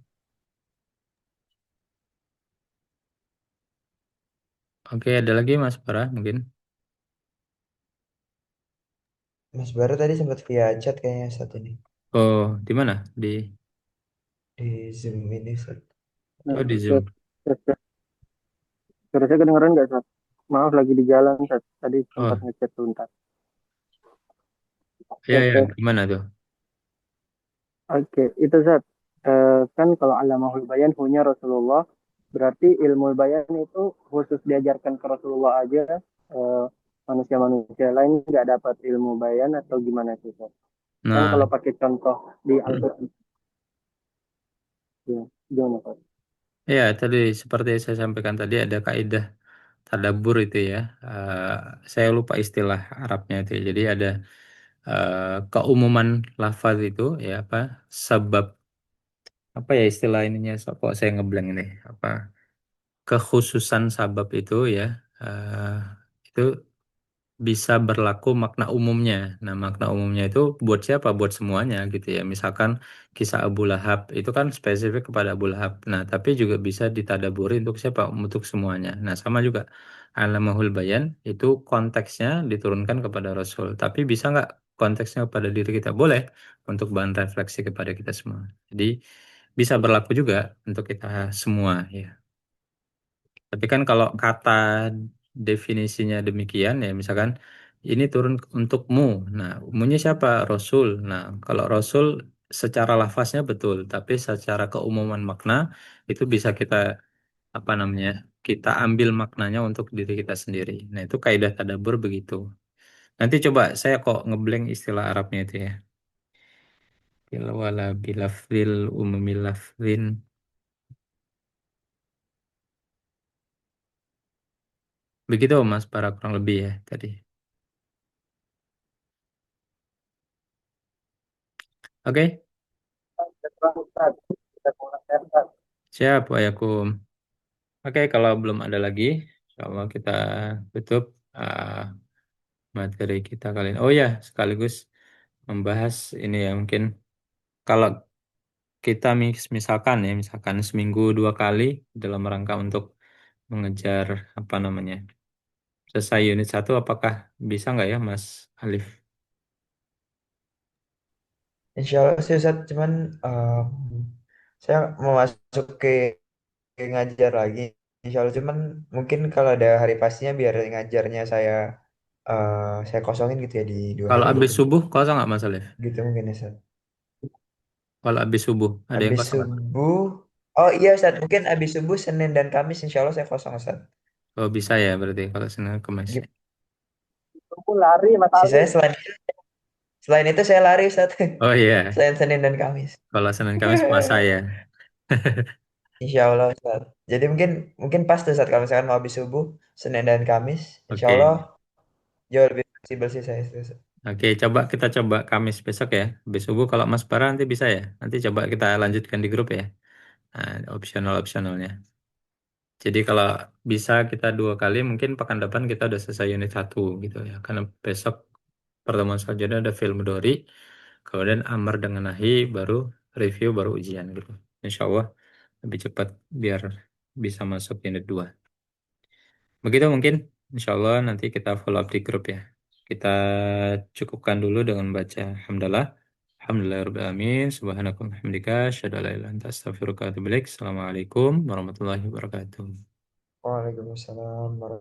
Oke, ada lagi Mas Farah mungkin. Mas Bara tadi sempat via chat kayaknya saat ini Oh, di mana? di Zoom ini Ustaz. Oh, di Tes, Zoom. tes, tes. Suara saya kedengeran nggak, Sat? Maaf, lagi di jalan, Sat. Tadi sempat Oh, ngechat sebentar. ya Tes, ya, tes. gimana tuh? Oke, itu, Sat. Kan kalau Allamahul Bayan punya Rasulullah, berarti ilmu bayan itu khusus diajarkan ke Rasulullah aja, eh, manusia-manusia lain nggak dapat ilmu bayan atau gimana sih, Sat? Kan Nah, kalau pakai contoh di mm, Al-Quran, ya, gimana, Sat? ya tadi seperti saya sampaikan tadi ada kaidah tadabbur itu ya. Eh, saya lupa istilah Arabnya itu ya. Jadi ada keumuman lafaz itu ya apa sebab apa ya istilah ininya kok saya ngeblank ini apa kekhususan sabab itu ya eh, itu bisa berlaku makna umumnya. Nah, makna umumnya itu buat siapa? Buat semuanya gitu ya. Misalkan kisah Abu Lahab itu kan spesifik kepada Abu Lahab. Nah, tapi juga bisa ditadaburi untuk siapa? Untuk semuanya. Nah, sama juga Alamahul Bayan itu konteksnya diturunkan kepada Rasul. Tapi bisa nggak konteksnya kepada diri kita? Boleh untuk bahan refleksi kepada kita semua. Jadi bisa berlaku juga untuk kita semua ya. Tapi kan kalau kata definisinya demikian ya misalkan ini turun untukmu. Nah, umumnya siapa? Rasul. Nah, kalau Rasul secara lafaznya betul, tapi secara keumuman makna itu bisa kita apa namanya? Kita ambil maknanya untuk diri kita sendiri. Nah, itu kaidah tadabbur begitu. Nanti coba saya kok ngeblank istilah Arabnya itu ya. Bil wala bilafzil umumil lafzin. Begitu Mas para kurang lebih ya tadi. Oke, siap Wayakum. Oke, kalau belum ada lagi, insya Allah kita tutup uh, materi kita kali ini. Oh ya, sekaligus membahas ini ya mungkin kalau kita misalkan ya, misalkan seminggu 2 kali dalam rangka untuk mengejar apa namanya selesai unit 1, apakah bisa nggak ya Mas Alif? Insya Allah sih Ustaz, cuman saya mau masuk ke ngajar lagi. Insya Allah, cuman mungkin kalau ada hari pastinya biar ngajarnya saya kosongin gitu ya di dua Kalau hari habis itu. subuh kosong nggak Mas Alif? Gitu mungkin ya Ustaz. Kalau habis subuh ada yang Habis kosong nggak? subuh, oh iya Ustaz, mungkin habis subuh Senin dan Kamis Insya Allah saya kosong Ustaz. Oh bisa ya berarti kalau Senin Kamis. Gitu. Sisanya selain itu saya lari Ustaz. Oh iya, Selain Senin dan Kamis. kalau Senin Kamis puasa ya. Insya Allah Ustaz. Jadi mungkin mungkin pas tuh Ustaz kalau misalkan mau habis subuh Senin dan Kamis, Insya Allah Oke. jauh lebih fleksibel sih saya itu, Ustaz. Oke, kita coba Kamis besok ya. Habis subuh kalau Mas Bara nanti bisa ya. Nanti coba kita lanjutkan di grup ya. Nah, opsionalnya. Jadi kalau bisa kita 2 kali, mungkin pekan depan kita udah selesai unit 1 gitu ya. Karena besok pertemuan selanjutnya ada film Dori, kemudian Amar dengan Nahi, baru review, baru ujian gitu. Insya Allah lebih cepat biar bisa masuk unit 2. Begitu mungkin, insya Allah nanti kita follow up di grup ya. Kita cukupkan dulu dengan baca Alhamdulillah. Alhamdulillahirrahmanirrahim. Subhanakum hamdika. Asyhadu an la ilaha illa anta astaghfiruka wa atubu ilaik. Assalamualaikum warahmatullahi wabarakatuh. Waalaikumsalam warahmatullahi